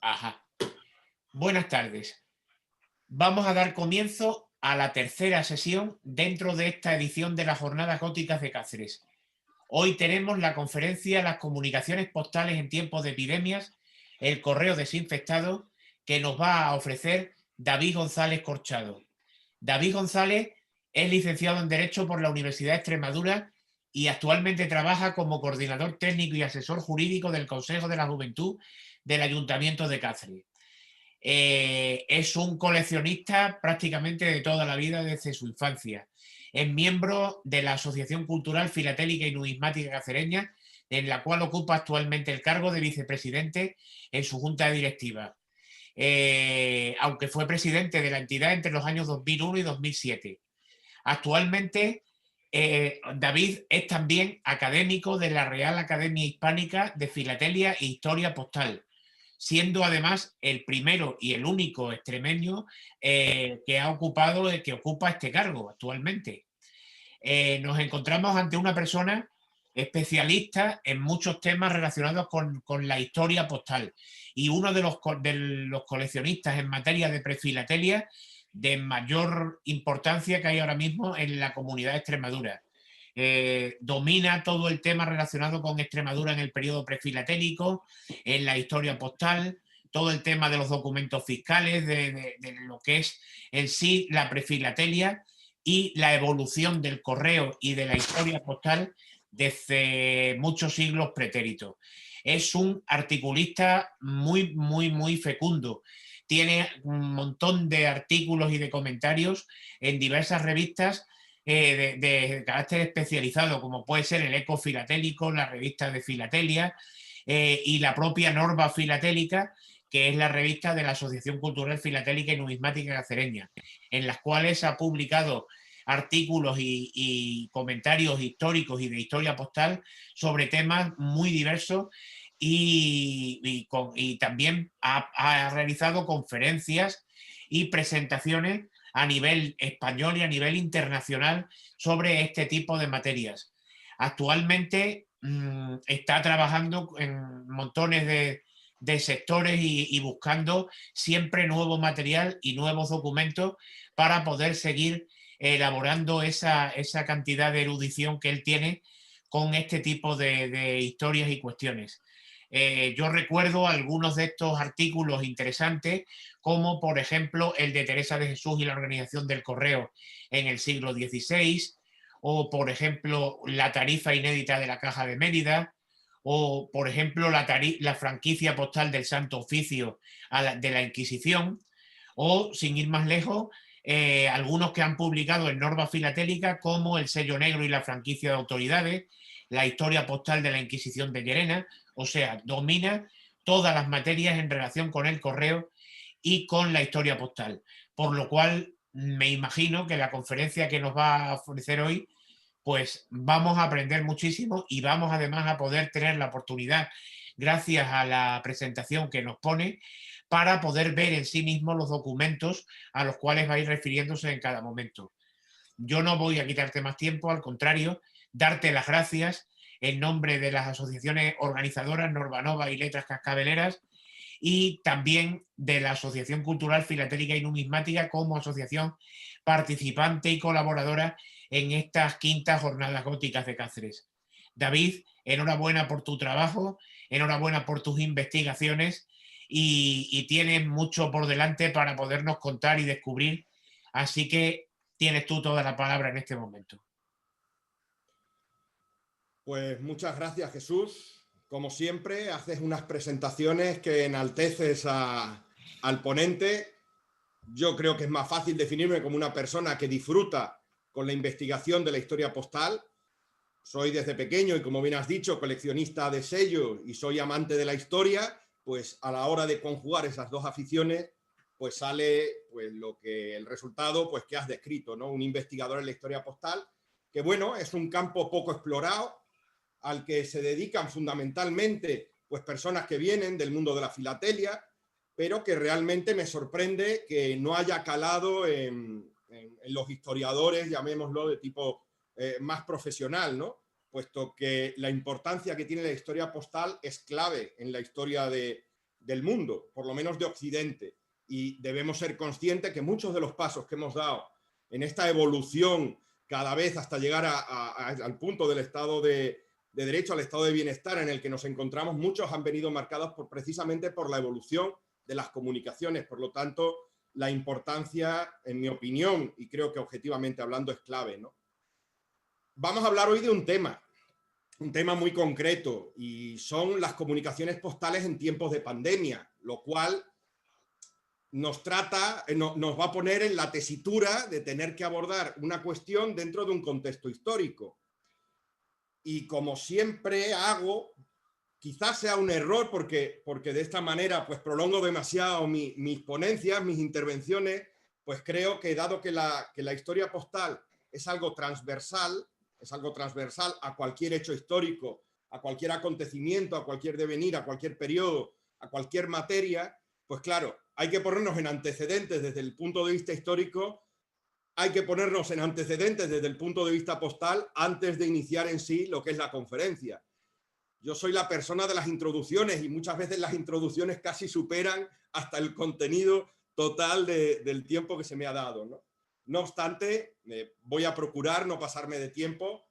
Ajá. Buenas tardes. Vamos a dar comienzo a la tercera sesión dentro de esta edición de las Jornadas Góticas de Cáceres. Hoy tenemos la conferencia Las comunicaciones postales en tiempos de epidemias, el correo desinfectado, que nos va a ofrecer David González Corchado. David González es licenciado en Derecho por la Universidad de Extremadura y actualmente trabaja como coordinador técnico y asesor jurídico del Consejo de la Juventud del Ayuntamiento de Cáceres. Es un coleccionista prácticamente de toda la vida desde su infancia. Es miembro de la Asociación Cultural Filatélica y Numismática Cacereña, en la cual ocupa actualmente el cargo de vicepresidente en su junta directiva, aunque fue presidente de la entidad entre los años 2001 y 2007. Actualmente, David es también académico de la Real Academia Hispánica de Filatelia e Historia Postal, siendo además el primero y el único extremeño que ocupa este cargo actualmente. Nos encontramos ante una persona especialista en muchos temas relacionados con la historia postal y uno de los coleccionistas en materia de prefilatelia de mayor importancia que hay ahora mismo en la comunidad de Extremadura. Domina todo el tema relacionado con Extremadura en el periodo prefilatélico, en la historia postal, todo el tema de los documentos fiscales, de lo que es en sí la prefilatelia y la evolución del correo y de la historia postal desde muchos siglos pretéritos. Es un articulista muy fecundo. Tiene un montón de artículos y de comentarios en diversas revistas de carácter especializado, como puede ser el Eco Filatélico, la revista de Filatelia y la propia Norma Filatélica, que es la revista de la Asociación Cultural Filatélica y Numismática Cacereña, en las cuales ha publicado artículos y comentarios históricos y de historia postal sobre temas muy diversos y también ha realizado conferencias y presentaciones a nivel español y a nivel internacional sobre este tipo de materias. Actualmente está trabajando en montones de sectores y buscando siempre nuevo material y nuevos documentos para poder seguir elaborando esa cantidad de erudición que él tiene con este tipo de historias y cuestiones. Yo recuerdo algunos de estos artículos interesantes, como por ejemplo el de Teresa de Jesús y la organización del correo en el siglo XVI, o por ejemplo la tarifa inédita de la Caja de Mérida, o por ejemplo la franquicia postal del Santo Oficio de la Inquisición, o sin ir más lejos, algunos que han publicado en Norma Filatélica, como el sello negro y la franquicia de autoridades, la historia postal de la Inquisición de Llerena. O sea, domina todas las materias en relación con el correo y con la historia postal. Por lo cual, me imagino que la conferencia que nos va a ofrecer hoy, pues vamos a aprender muchísimo y vamos además a poder tener la oportunidad, gracias a la presentación que nos pone, para poder ver en sí mismo los documentos a los cuales va a ir refiriéndose en cada momento. Yo no voy a quitarte más tiempo, al contrario, darte las gracias en nombre de las asociaciones organizadoras Norbanova y Letras Cascabeleras, y también de la Asociación Cultural Filatélica y Numismática como asociación participante y colaboradora en estas quintas Jornadas Góticas de Cáceres. David, enhorabuena por tu trabajo, enhorabuena por tus investigaciones y tienes mucho por delante para podernos contar y descubrir. Así que tienes tú toda la palabra en este momento. Pues muchas gracias, Jesús. Como siempre, haces unas presentaciones que enalteces al ponente. Yo creo que es más fácil definirme como una persona que disfruta con la investigación de la historia postal. Soy desde pequeño y, como bien has dicho, coleccionista de sellos y soy amante de la historia. Pues a la hora de conjugar esas dos aficiones, pues sale pues el resultado pues que has descrito, ¿no? Un investigador en la historia postal, que bueno, es un campo poco explorado, al que se dedican fundamentalmente pues personas que vienen del mundo de la filatelia, pero que realmente me sorprende que no haya calado en los historiadores, llamémoslo, de tipo más profesional, ¿no? Puesto que la importancia que tiene la historia postal es clave en la historia de del mundo, por lo menos de Occidente. Y debemos ser conscientes que muchos de los pasos que hemos dado en esta evolución cada vez hasta llegar al punto del Estado de Derecho, al estado de bienestar en el que nos encontramos, muchos han venido marcados precisamente por la evolución de las comunicaciones. Por lo tanto, la importancia, en mi opinión, y creo que objetivamente hablando es clave, ¿no? Vamos a hablar hoy de un tema muy concreto, y son las comunicaciones postales en tiempos de pandemia, lo cual nos va a poner en la tesitura de tener que abordar una cuestión dentro de un contexto histórico. Y como siempre hago, quizás sea un error porque de esta manera pues prolongo demasiado mis ponencias, mis intervenciones, pues creo que dado que la historia postal es algo transversal a cualquier hecho histórico, a cualquier acontecimiento, a cualquier devenir, a cualquier periodo, a cualquier materia, pues claro, hay que ponernos en antecedentes desde el punto de vista histórico, hay que ponernos en antecedentes desde el punto de vista postal antes de iniciar en sí lo que es la conferencia. Yo soy la persona de las introducciones y muchas veces las introducciones casi superan hasta el contenido total del tiempo que se me ha dado, ¿no? No obstante, voy a procurar no pasarme de tiempo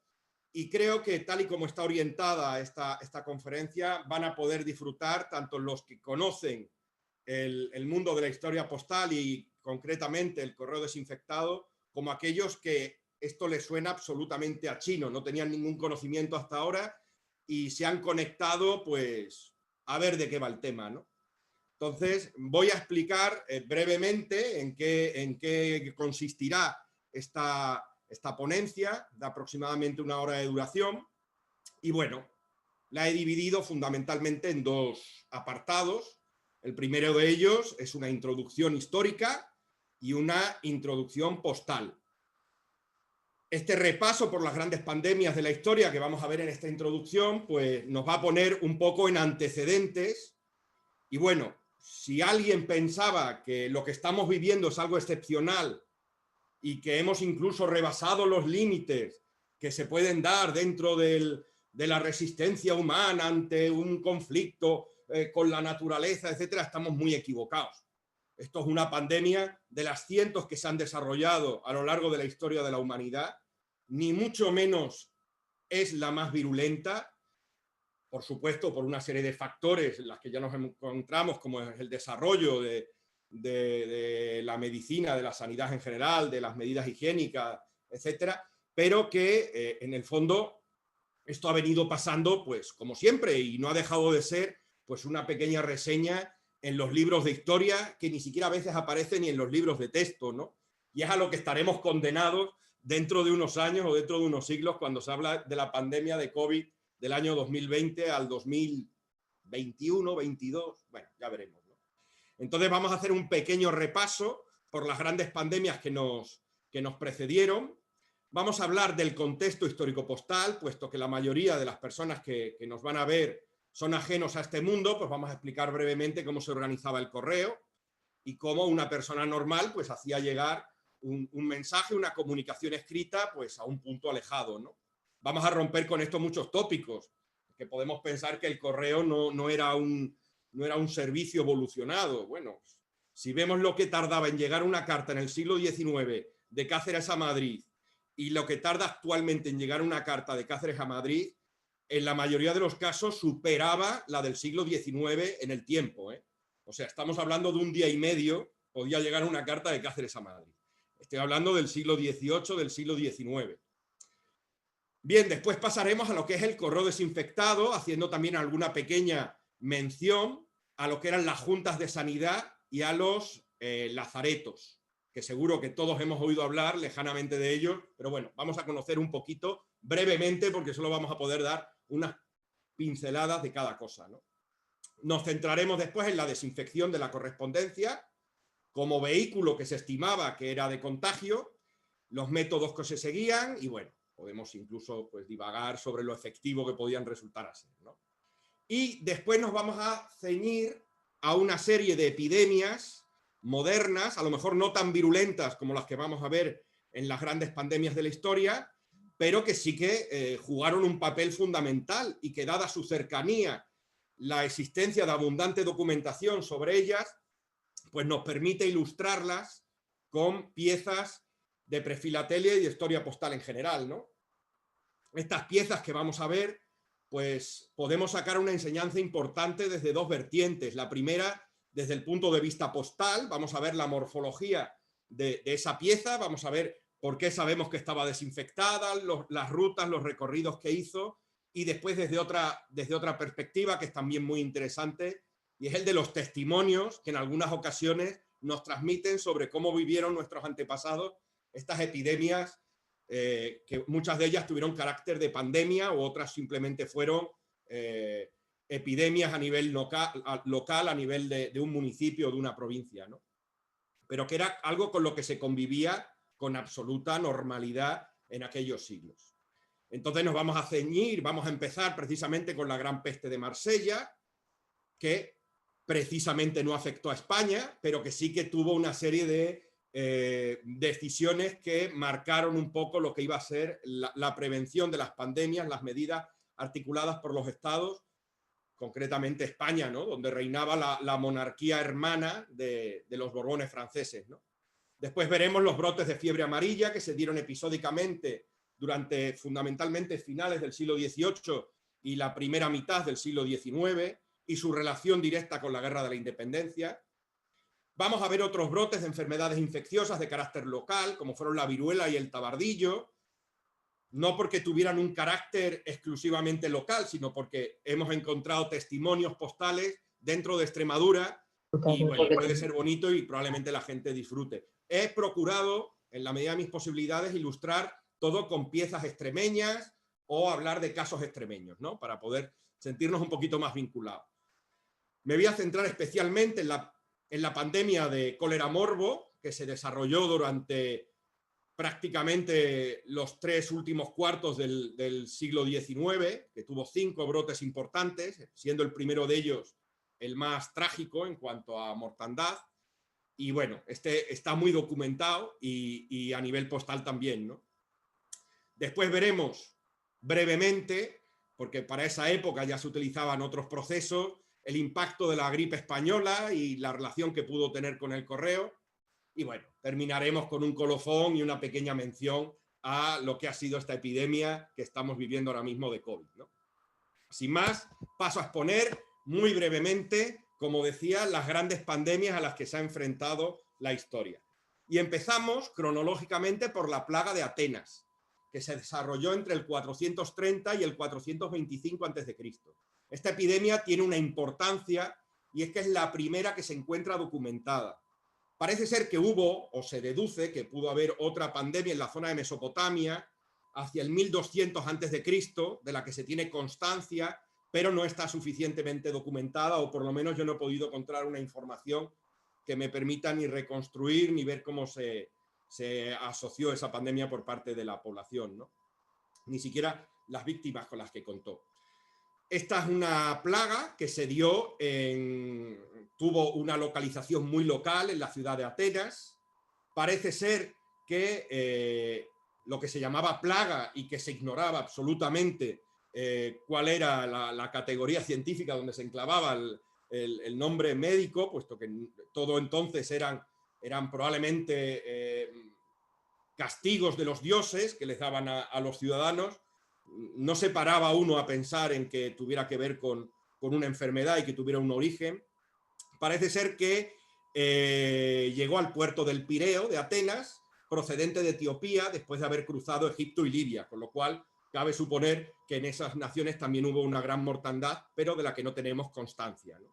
y creo que tal y como está orientada esta conferencia van a poder disfrutar tanto los que conocen el mundo de la historia postal y concretamente el correo desinfectado, como aquellos que esto les suena absolutamente a chino, no tenían ningún conocimiento hasta ahora y se han conectado pues a ver de qué va el tema, ¿no? Entonces voy a explicar brevemente en qué consistirá esta ponencia de aproximadamente 1 hora de duración y bueno, la he dividido fundamentalmente en 2 apartados. El primero de ellos es una introducción histórica y una introducción postal. Este repaso por las grandes pandemias de la historia que vamos a ver en esta introducción, pues nos va a poner un poco en antecedentes. Y bueno, si alguien pensaba que lo que estamos viviendo es algo excepcional y que hemos incluso rebasado los límites que se pueden dar dentro de la resistencia humana ante un conflicto con la naturaleza, etcétera, estamos muy equivocados. Esto es una pandemia de las cientos que se han desarrollado a lo largo de la historia de la humanidad, ni mucho menos es la más virulenta, por supuesto, por una serie de factores en las que ya nos encontramos, como es el desarrollo de la medicina, de la sanidad en general, de las medidas higiénicas, etcétera, pero que en el fondo esto ha venido pasando, pues, como siempre, y no ha dejado de ser, pues, una pequeña reseña en los libros de historia que ni siquiera a veces aparece ni en los libros de texto, ¿no? Y es a lo que estaremos condenados dentro de unos años o dentro de unos siglos cuando se habla de la pandemia de COVID del año 2020 al 2021, 22, bueno, ya veremos, ¿no? Entonces vamos a hacer un pequeño repaso por las grandes pandemias que nos precedieron. Vamos a hablar del contexto histórico-postal, puesto que la mayoría de las personas que nos van a ver son ajenos a este mundo, pues vamos a explicar brevemente cómo se organizaba el correo y cómo una persona normal pues hacía llegar un mensaje, una comunicación escrita pues a un punto alejado, ¿no? Vamos a romper con esto muchos tópicos, que podemos pensar que el correo no era un servicio evolucionado. Bueno, si vemos lo que tardaba en llegar una carta en el siglo XIX de Cáceres a Madrid y lo que tarda actualmente en llegar una carta de Cáceres a Madrid, en la mayoría de los casos superaba la del siglo XIX en el tiempo, ¿eh? O sea, estamos hablando de 1 día y medio, podía llegar una carta de Cáceres a Madrid. Estoy hablando del siglo XVIII, del siglo XIX. Bien, después pasaremos a lo que es el correo desinfectado, haciendo también alguna pequeña mención a lo que eran las juntas de sanidad y a los lazaretos, que seguro que todos hemos oído hablar lejanamente de ellos, pero bueno, vamos a conocer un poquito brevemente porque solo vamos a poder dar unas pinceladas de cada cosa, ¿no? Nos centraremos después en la desinfección de la correspondencia como vehículo que se estimaba que era de contagio, los métodos que se seguían y bueno, podemos incluso pues, divagar sobre lo efectivo que podían resultar a ser, ¿no? Y después nos vamos a ceñir a una serie de epidemias modernas, a lo mejor no tan virulentas como las que vamos a ver en las grandes pandemias de la historia, pero que sí que jugaron un papel fundamental y que dada su cercanía, la existencia de abundante documentación sobre ellas, pues nos permite ilustrarlas con piezas de prefilatelia y de historia postal en general, ¿no? Estas piezas que vamos a ver, pues podemos sacar una enseñanza importante desde dos vertientes. La primera, desde el punto de vista postal, vamos a ver la morfología de esa pieza, vamos a ver por qué sabemos que estaba desinfectada, las rutas, los recorridos que hizo, y después desde otra perspectiva que es también muy interesante, y es el de los testimonios que en algunas ocasiones nos transmiten sobre cómo vivieron nuestros antepasados estas epidemias, que muchas de ellas tuvieron carácter de pandemia o otras simplemente fueron epidemias a nivel local, a nivel de un municipio o de una provincia, ¿no? Pero que era algo con lo que se convivía con absoluta normalidad en aquellos siglos. Entonces nos vamos a ceñir, vamos a empezar precisamente con la Gran Peste de Marsella, que precisamente no afectó a España, pero que sí que tuvo una serie de decisiones que marcaron un poco lo que iba a ser la prevención de las pandemias, las medidas articuladas por los estados, concretamente España, ¿no? Donde reinaba la monarquía hermana de los Borbones franceses, ¿no? Después veremos los brotes de fiebre amarilla que se dieron episódicamente durante fundamentalmente finales del siglo XVIII y la primera mitad del siglo XIX y su relación directa con la Guerra de la Independencia. Vamos a ver otros brotes de enfermedades infecciosas de carácter local, como fueron la viruela y el tabardillo, no porque tuvieran un carácter exclusivamente local, sino porque hemos encontrado testimonios postales dentro de Extremadura y bueno, puede ser bonito y probablemente la gente disfrute. He procurado, en la medida de mis posibilidades, ilustrar todo con piezas extremeñas o hablar de casos extremeños, ¿no? Para poder sentirnos un poquito más vinculados. Me voy a centrar especialmente en la pandemia de cólera morbo, que se desarrolló durante prácticamente los 3 últimos cuartos del siglo XIX, que tuvo 5 brotes importantes, siendo el primero de ellos el más trágico en cuanto a mortandad. Y bueno, este está muy documentado y a nivel postal también, ¿no? Después veremos brevemente, porque para esa época ya se utilizaban otros procesos, el impacto de la gripe española y la relación que pudo tener con el correo. Y bueno, terminaremos con un colofón y una pequeña mención a lo que ha sido esta epidemia que estamos viviendo ahora mismo de COVID, ¿no? Sin más, paso a exponer muy brevemente, como decía, las grandes pandemias a las que se ha enfrentado la historia. Y empezamos cronológicamente por la plaga de Atenas, que se desarrolló entre el 430 y el 425 a.C. Esta epidemia tiene una importancia y es que es la primera que se encuentra documentada. Parece ser que hubo, o se deduce que pudo haber otra pandemia en la zona de Mesopotamia hacia el 1200 a.C., de la que se tiene constancia, pero no está suficientemente documentada, o por lo menos yo no he podido encontrar una información que me permita ni reconstruir ni ver cómo se asoció esa pandemia por parte de la población, ¿no? Ni siquiera las víctimas con las que contó. Esta es una plaga que se dio tuvo una localización muy local en la ciudad de Atenas. Parece ser que lo que se llamaba plaga y que se ignoraba absolutamente cuál era la categoría científica donde se enclavaba el nombre médico, puesto que todo entonces eran probablemente castigos de los dioses que les daban a los ciudadanos. No se paraba uno a pensar en que tuviera que ver con una enfermedad y que tuviera un origen. Parece ser que llegó al puerto del Pireo de Atenas, procedente de Etiopía, después de haber cruzado Egipto y Libia, con lo cual cabe suponer que en esas naciones también hubo una gran mortandad, pero de la que no tenemos constancia, ¿no?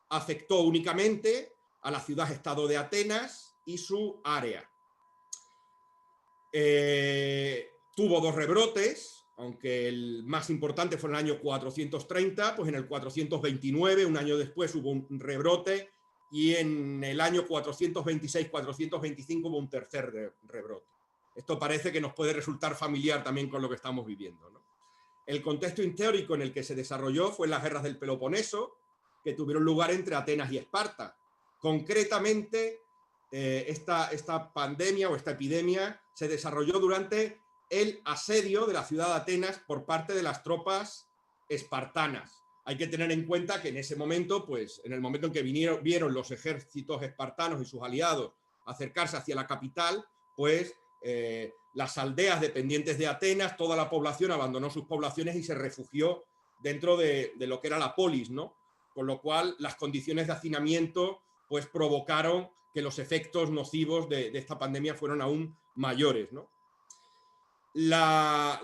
Afectó únicamente a la ciudad-estado de Atenas y su área. Tuvo 2 rebrotes, aunque el más importante fue en el año 430, pues en el 429, un año después, hubo un rebrote, y en el año 426-425 hubo un tercer rebrote. Esto parece que nos puede resultar familiar también con lo que estamos viviendo, ¿no? El contexto histórico en el que se desarrolló fue en las guerras del Peloponeso, que tuvieron lugar entre Atenas y Esparta. Concretamente, esta pandemia o esta epidemia se desarrolló durante el asedio de la ciudad de Atenas por parte de las tropas espartanas. hay que tener en cuenta que en ese momento, pues en el momento en que vieron los ejércitos espartanos y sus aliados acercarse hacia la capital, pues las aldeas dependientes de Atenas, toda la población abandonó sus poblaciones y se refugió dentro de lo que era la polis, ¿no? Con lo cual las condiciones de hacinamiento pues provocaron que los efectos nocivos de esta pandemia fueron aún mayores, ¿no? La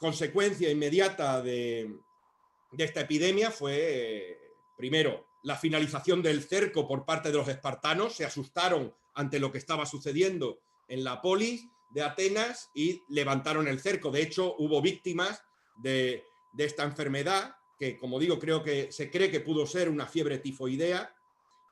consecuencia inmediata de esta epidemia fue, primero, la finalización del cerco por parte de los espartanos. Se asustaron ante lo que estaba sucediendo en la polis de Atenas y levantaron el cerco. De hecho, hubo víctimas de esta enfermedad, que, como digo, se cree que pudo ser una fiebre tifoidea,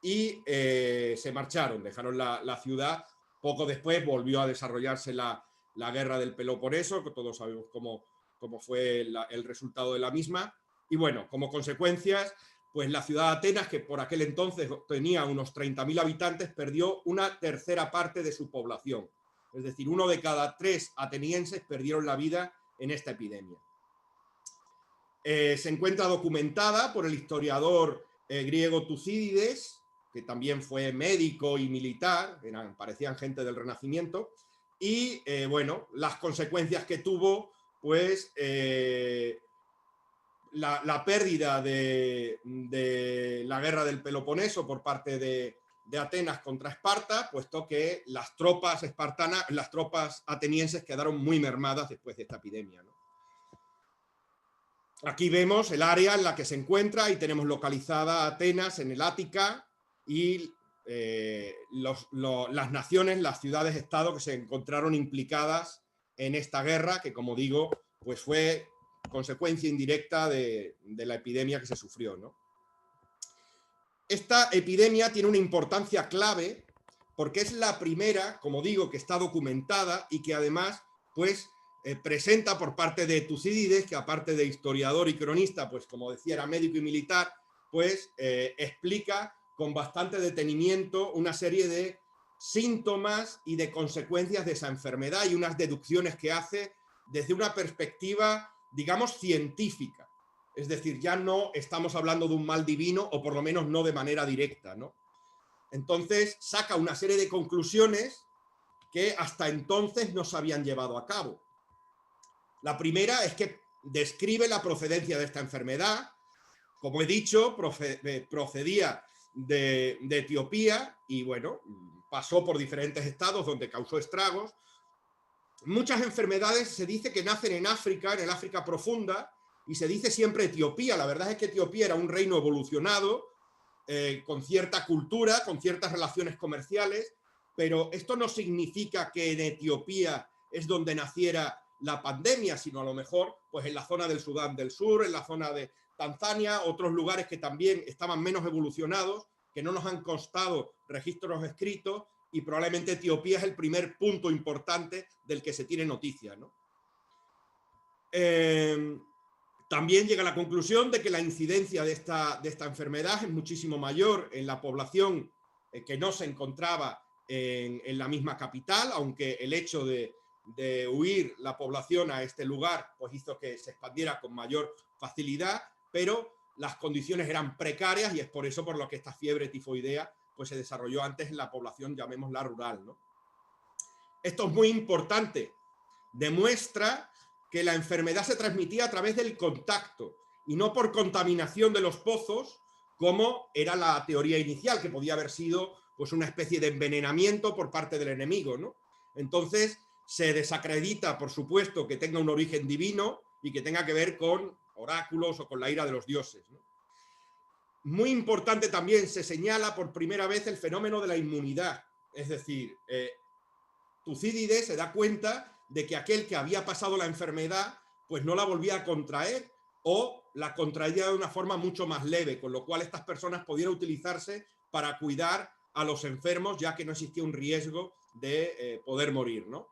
y se marcharon, dejaron la ciudad. Poco después volvió a desarrollarse la guerra del Peloponeso, que todos sabemos cómo fue el resultado de la misma. Y bueno, como consecuencias, pues la ciudad de Atenas, que por aquel entonces tenía unos 30.000 habitantes, perdió una tercera parte de su población. Es decir, 1 de cada 3 atenienses perdieron la vida en esta epidemia. Se encuentra documentada por el historiador griego Tucídides, que también fue médico y militar, parecían gente del Renacimiento, y bueno, las consecuencias que tuvo, pues la pérdida de la guerra del Peloponeso por parte de Atenas contra Esparta, puesto que las tropas atenienses quedaron muy mermadas después de esta epidemia, ¿no? Aquí vemos el área en la que se encuentra y tenemos localizada Atenas en el Ática y las naciones, las ciudades-estado que se encontraron implicadas en esta guerra, que, como digo, pues fue consecuencia indirecta de la epidemia que se sufrió, ¿no? Esta epidemia tiene una importancia clave porque es la primera, como digo, que está documentada y que además, pues, presenta por parte de Tucídides, que aparte de historiador y cronista, pues como decía, era médico y militar, pues explica con bastante detenimiento una serie de síntomas y de consecuencias de esa enfermedad y unas deducciones que hace desde una perspectiva, digamos, científica. Es decir, ya no estamos hablando de un mal divino, o por lo menos no de manera directa, ¿no? Entonces saca una serie de conclusiones que hasta entonces no se habían llevado a cabo. La primera es que describe la procedencia de esta enfermedad. Como he dicho, procedía de Etiopía y, bueno, pasó por diferentes estados donde causó estragos. Muchas enfermedades se dice que nacen en África, en el África profunda, y se dice siempre Etiopía. La verdad es que Etiopía era un reino evolucionado, con cierta cultura, con ciertas relaciones comerciales, pero esto no significa que en Etiopía es donde naciera la pandemia, sino a lo mejor pues en la zona del Sudán del Sur, en la zona de Tanzania, otros lugares que también estaban menos evolucionados, que no nos han constado registros escritos, y probablemente Etiopía es el primer punto importante del que se tiene noticia, ¿no? También llega a la conclusión de que la incidencia de esta enfermedad es muchísimo mayor en la población que no se encontraba en la misma capital, aunque el hecho de huir la población a este lugar pues hizo que se expandiera con mayor facilidad, pero las condiciones eran precarias y es por eso por lo que esta fiebre tifoidea pues se desarrolló antes en la población, llamémosla rural, ¿no? Esto es muy importante. Demuestra que la enfermedad se transmitía a través del contacto y no por contaminación de los pozos, como era la teoría inicial, que podía haber sido pues una especie de envenenamiento por parte del enemigo, ¿no? Entonces se desacredita, por supuesto, que tenga un origen divino y que tenga que ver con oráculos o con la ira de los dioses, ¿no? Muy importante también, se señala por primera vez el fenómeno de la inmunidad. Es decir, Tucídides se da cuenta de que aquel que había pasado la enfermedad pues no la volvía a contraer o la contraía de una forma mucho más leve, con lo cual estas personas podían utilizarse para cuidar a los enfermos, ya que no existía un riesgo de poder morir, ¿no?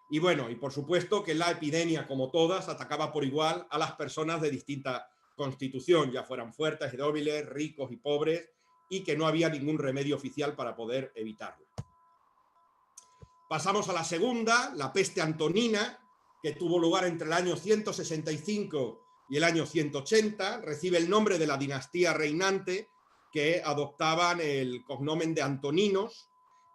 Y bueno, y por supuesto que la epidemia, como todas, atacaba por igual a las personas de distinta constitución, ya fueran fuertes y débiles, ricos y pobres, y que no había ningún remedio oficial para poder evitarlo. Pasamos a la segunda, la peste antonina, que tuvo lugar entre el año 165 y el año 180, recibe el nombre de la dinastía reinante, que adoptaban el cognomen de Antoninos,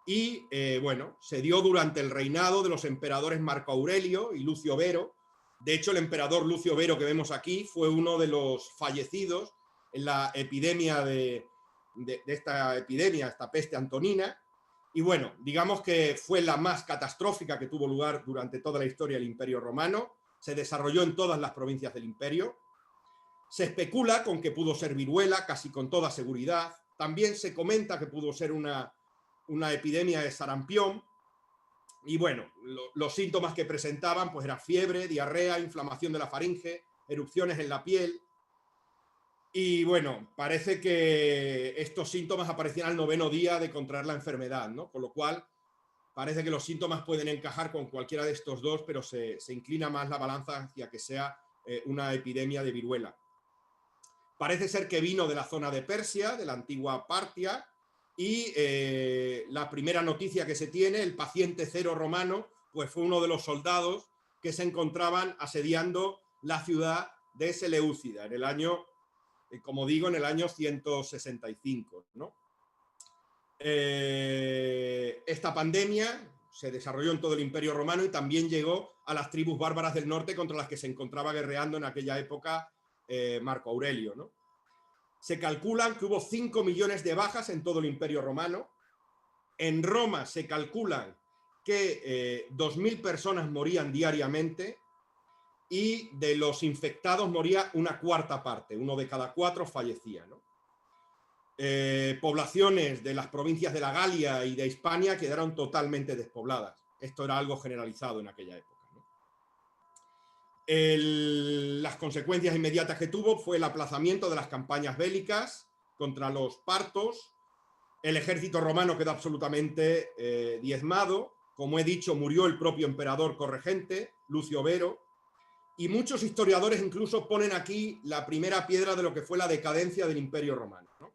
y bueno, se dio durante el reinado de los emperadores Marco Aurelio y Lucio Vero. De hecho, el emperador Lucio Vero que vemos aquí fue uno de los fallecidos en la epidemia esta peste antonina. Y bueno, digamos que fue la más catastrófica que tuvo lugar durante toda la historia del Imperio Romano. Se desarrolló en todas las provincias del imperio. Se especula con que pudo ser viruela, casi con toda seguridad. También se comenta que pudo ser una epidemia de sarampión. Y bueno, los síntomas que presentaban pues eran fiebre, diarrea, inflamación de la faringe, erupciones en la piel. Y bueno, parece que estos síntomas aparecían al 9º día de contraer la enfermedad, ¿no? Con lo cual parece que los síntomas pueden encajar con cualquiera de estos dos, pero se inclina más la balanza hacia que sea una epidemia de viruela. Parece ser que vino de la zona de Persia, de la antigua Partia, y la primera noticia que se tiene, el paciente cero romano, pues fue uno de los soldados que se encontraban asediando la ciudad de Seleucida en el año, como digo, en el año 165, ¿no? Esta pandemia se desarrolló en todo el Imperio Romano y también llegó a las tribus bárbaras del norte contra las que se encontraba guerreando en aquella época Marco Aurelio, ¿no? Se calculan que hubo 5 millones de bajas en todo el Imperio Romano. En Roma se calculan que 2.000 personas morían diariamente y de los infectados moría una cuarta parte, 1 de cada 4 fallecía, ¿no? Poblaciones de las provincias de la Galia y de Hispania quedaron totalmente despobladas. Esto era algo generalizado en aquella época, ¿no? Las consecuencias inmediatas que tuvo fue el aplazamiento de las campañas bélicas contra los partos. El ejército romano quedó absolutamente diezmado. Como he dicho, murió el propio emperador corregente, Lucio Vero, y muchos historiadores incluso ponen aquí la primera piedra de lo que fue la decadencia del Imperio Romano, ¿no?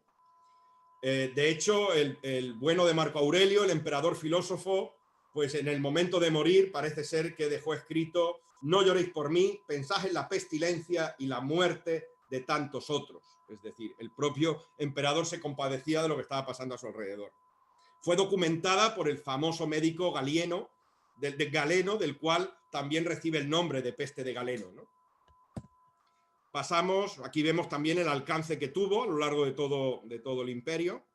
De hecho, el bueno de Marco Aurelio, el emperador filósofo, pues en el momento de morir parece ser que dejó escrito: no lloréis por mí, pensad en la pestilencia y la muerte de tantos otros. Es decir, el propio emperador se compadecía de lo que estaba pasando a su alrededor. Fue documentada por el famoso médico Galeno, del cual también recibe el nombre de peste de Galeno, ¿no? Pasamos, aquí vemos también el alcance que tuvo a lo largo de todo el imperio.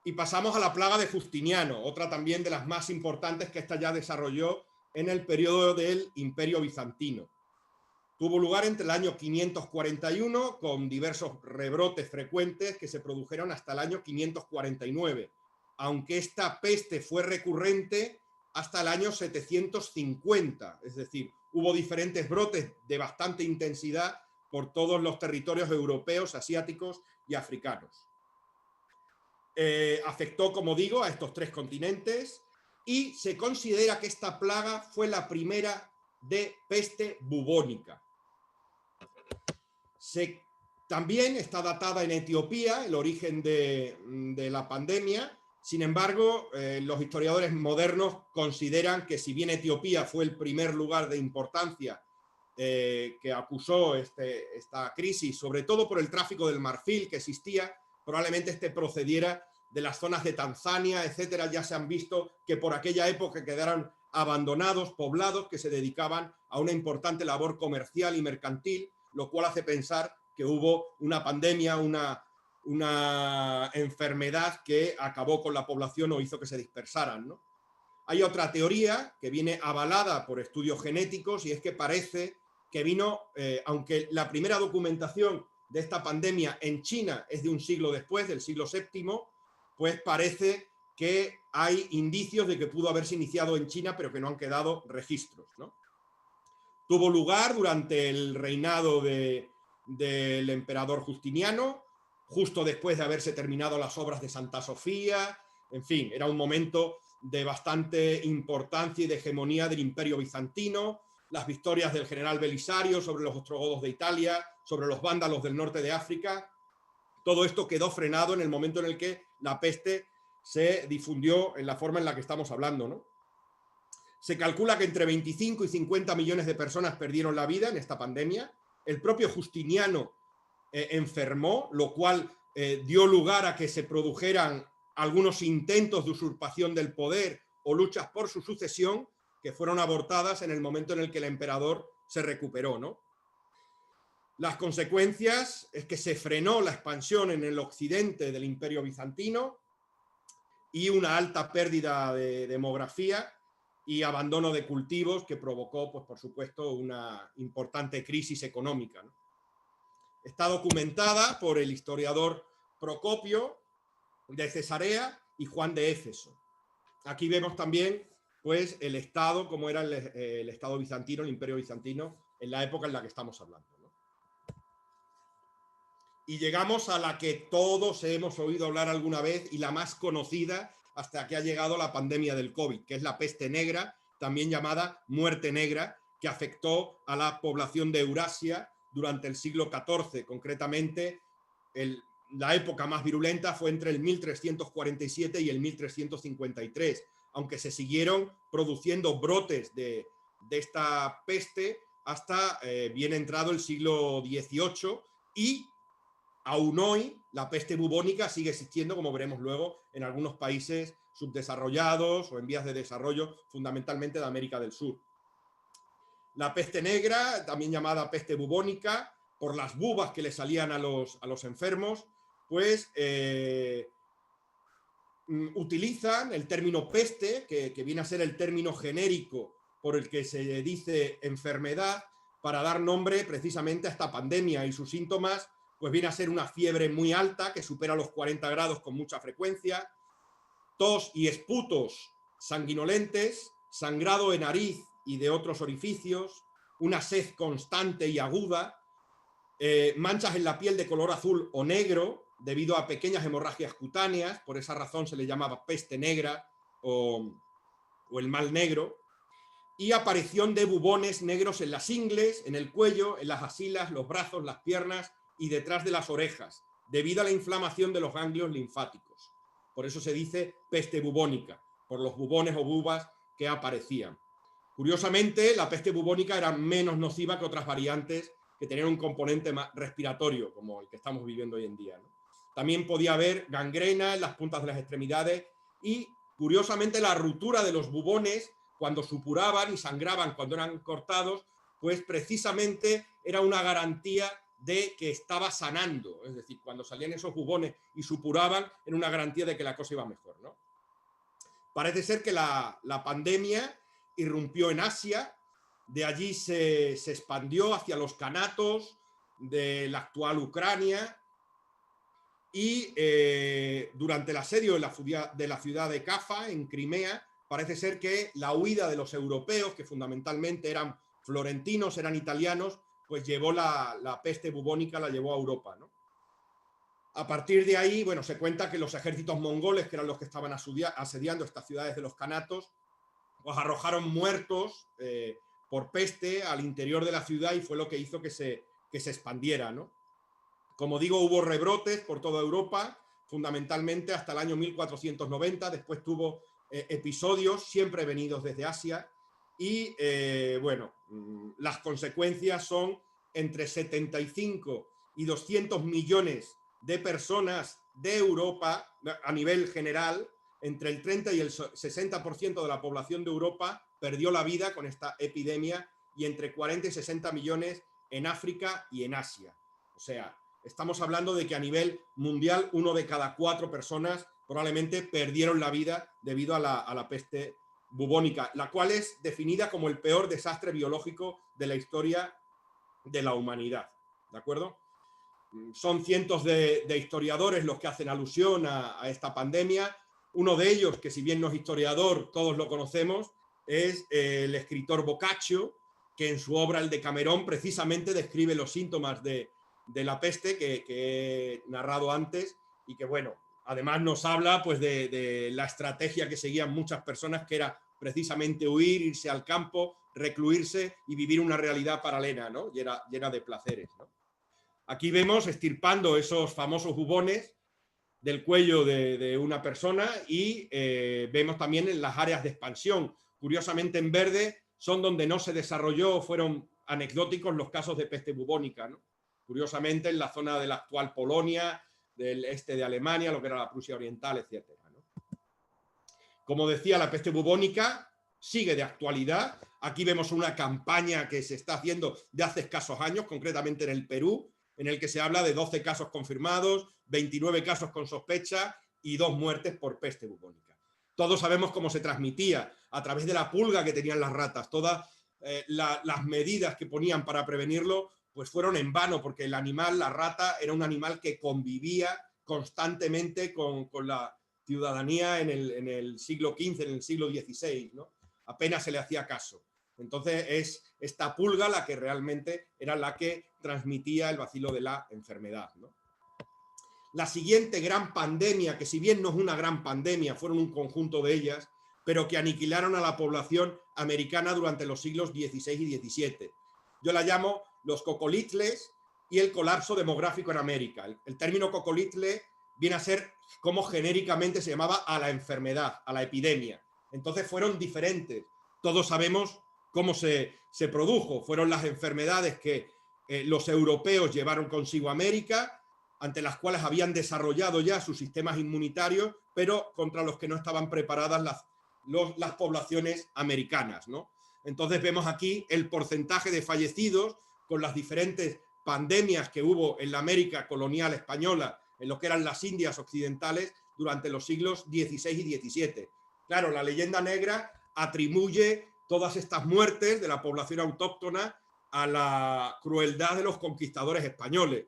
Y pasamos a la plaga de Justiniano, otra también de las más importantes que esta ya desarrolló en el periodo del Imperio Bizantino. Tuvo lugar entre el año 541, con diversos rebrotes frecuentes que se produjeron hasta el año 549, aunque esta peste fue recurrente hasta el año 750, es decir, hubo diferentes brotes de bastante intensidad por todos los territorios europeos, asiáticos y africanos. Afectó, como digo, a estos 3 continentes y se considera que esta plaga fue la primera de peste bubónica. También está datada en Etiopía el origen de la pandemia. Sin embargo, los historiadores modernos consideran que si bien Etiopía fue el primer lugar de importancia que acusó esta crisis, sobre todo por el tráfico del marfil que existía, probablemente procediera de las zonas de Tanzania, etcétera. Ya se han visto que por aquella época quedaron abandonados, poblados, que se dedicaban a una importante labor comercial y mercantil, lo cual hace pensar que hubo una pandemia, una enfermedad que acabó con la población o hizo que se dispersaran, ¿no? Hay otra teoría que viene avalada por estudios genéticos y es que parece que vino, aunque la primera documentación de esta pandemia en China es de un siglo después, del siglo VII, pues parece que hay indicios de que pudo haberse iniciado en China, pero que no han quedado registros, ¿no? Tuvo lugar durante el reinado del emperador Justiniano, justo después de haberse terminado las obras de Santa Sofía. En fin, era un momento de bastante importancia y de hegemonía del Imperio Bizantino, las victorias del general Belisario sobre los ostrogodos de Italia, sobre los vándalos del norte de África. Todo esto quedó frenado en el momento en el que la peste se difundió en la forma en la que estamos hablando, ¿no? Se calcula que entre 25 y 50 millones de personas perdieron la vida en esta pandemia. el propio Justiniano enfermó, lo cual dio lugar a que se produjeran algunos intentos de usurpación del poder o luchas por su sucesión, que fueron abortadas en el momento en el que el emperador se recuperó, ¿no? Las consecuencias es que se frenó la expansión en el occidente del Imperio Bizantino y una alta pérdida de demografía y abandono de cultivos que provocó, pues, por supuesto, una importante crisis económica, ¿no? Está documentada por el historiador Procopio de Cesarea y Juan de Éfeso. Aquí vemos también, pues, el estado, como era el estado bizantino, el Imperio Bizantino, en la época en la que estamos hablando, ¿no? Y llegamos a la que todos hemos oído hablar alguna vez y la más conocida hasta que ha llegado la pandemia del COVID, que es la peste negra, también llamada muerte negra, que afectó a la población de Eurasia durante el siglo XIV. Concretamente, la época más virulenta fue entre el 1347 y el 1353, aunque se siguieron produciendo brotes de esta peste hasta bien entrado el siglo XVIII, y aún hoy la peste bubónica sigue existiendo, como veremos luego, en algunos países subdesarrollados o en vías de desarrollo, fundamentalmente de América del Sur. La peste negra, también llamada peste bubónica, por las bubas que le salían a los enfermos, pues utilizan el término peste, que viene a ser el término genérico por el que se dice enfermedad, para dar nombre precisamente a esta pandemia, y sus síntomas pues viene a ser una fiebre muy alta que supera los 40 grados con mucha frecuencia, tos y esputos sanguinolentes, sangrado de nariz y de otros orificios, una sed constante y aguda, manchas en la piel de color azul o negro debido a pequeñas hemorragias cutáneas, por esa razón se le llamaba peste negra o el mal negro, y aparición de bubones negros en las ingles, en el cuello, en las axilas, los brazos, las piernas y detrás de las orejas, debido a la inflamación de los ganglios linfáticos. Por eso se dice peste bubónica, por los bubones o bubas que aparecían. Curiosamente, la peste bubónica era menos nociva que otras variantes que tenían un componente más respiratorio, como el que estamos viviendo hoy en día, ¿no? También podía haber gangrena en las puntas de las extremidades y, curiosamente, la ruptura de los bubones, cuando supuraban y sangraban cuando eran cortados, pues precisamente era una garantía de que estaba sanando. Es decir, cuando salían esos bubones y supuraban, era una garantía de que la cosa iba mejor, ¿no? Parece ser que la pandemia irrumpió en Asia, de allí se expandió hacia los canatos de la actual Ucrania, y durante el asedio de la ciudad de Cafa, en Crimea, parece ser que la huida de los europeos, que fundamentalmente eran florentinos, eran italianos, pues llevó la peste bubónica, la llevó a Europa, ¿no? A partir de ahí, bueno, se cuenta que los ejércitos mongoles, que eran los que estaban asediando estas ciudades de los canatos, pues arrojaron muertos por peste al interior de la ciudad, y fue lo que hizo que se expandiera, ¿no? Como digo, hubo rebrotes por toda Europa, fundamentalmente hasta el año 1490, después tuvo episodios siempre venidos desde Asia, y bueno, las consecuencias son entre 75 y 200 millones de personas de Europa a nivel general. Entre el 30 y el 60% de la población de Europa perdió la vida con esta epidemia, y entre 40 y 60 millones en África y en Asia. O sea, estamos hablando de que a nivel mundial 1 de cada 4 personas probablemente perdieron la vida debido a la peste bubónica, la cual es definida como el peor desastre biológico de la historia de la humanidad, ¿de acuerdo? Son cientos de historiadores los que hacen alusión a esta pandemia. Uno de ellos, que si bien no es historiador, todos lo conocemos, es el escritor Boccaccio, que en su obra El Decamerón precisamente describe los síntomas de la peste que he narrado antes, y que, bueno, además nos habla pues de la estrategia que seguían muchas personas, que era precisamente huir, irse al campo, recluirse y vivir una realidad paralela, ¿no? llena de placeres, ¿no? Aquí vemos estirpando esos famosos bubones del cuello de una persona, y vemos también en las áreas de expansión. Curiosamente, en verde son donde no se desarrolló, fueron anecdóticos los casos de peste bubónica, ¿no? Curiosamente, en la zona de la actual Polonia, del este de Alemania, lo que era la Prusia Oriental, etc., ¿no? Como decía, la peste bubónica sigue de actualidad. Aquí vemos una campaña que se está haciendo de hace escasos años, concretamente en el Perú, en el que se habla de 12 casos confirmados, 29 casos con sospecha y 2 muertes por peste bubónica. Todos sabemos cómo se transmitía, a través de la pulga que tenían las ratas. Todas las medidas que ponían para prevenirlo pues fueron en vano, porque el animal, la rata, era un animal que convivía constantemente con la ciudadanía en el siglo XV, en el siglo XVI, ¿no? Apenas se le hacía caso. Entonces es esta pulga la que realmente era la que transmitía el bacilo de la enfermedad, ¿no? La siguiente gran pandemia, que si bien no es una gran pandemia, fueron un conjunto de ellas, pero que aniquilaron a la población americana durante los siglos XVI y XVII. Yo la llamo los cocolitles y el colapso demográfico en América. El término cocolitle viene a ser como genéricamente se llamaba a la enfermedad, a la epidemia. Entonces fueron diferentes. Todos sabemos cómo se produjo. Fueron las enfermedades que los europeos llevaron consigo a América, ante las cuales habían desarrollado ya sus sistemas inmunitarios, pero contra los que no estaban preparadas las poblaciones americanas, ¿no? Entonces vemos aquí el porcentaje de fallecidos con las diferentes pandemias que hubo en la América colonial española, en lo que eran las Indias occidentales, durante los siglos XVI y XVII. Claro, la leyenda negra atribuye todas estas muertes de la población autóctona a la crueldad de los conquistadores españoles.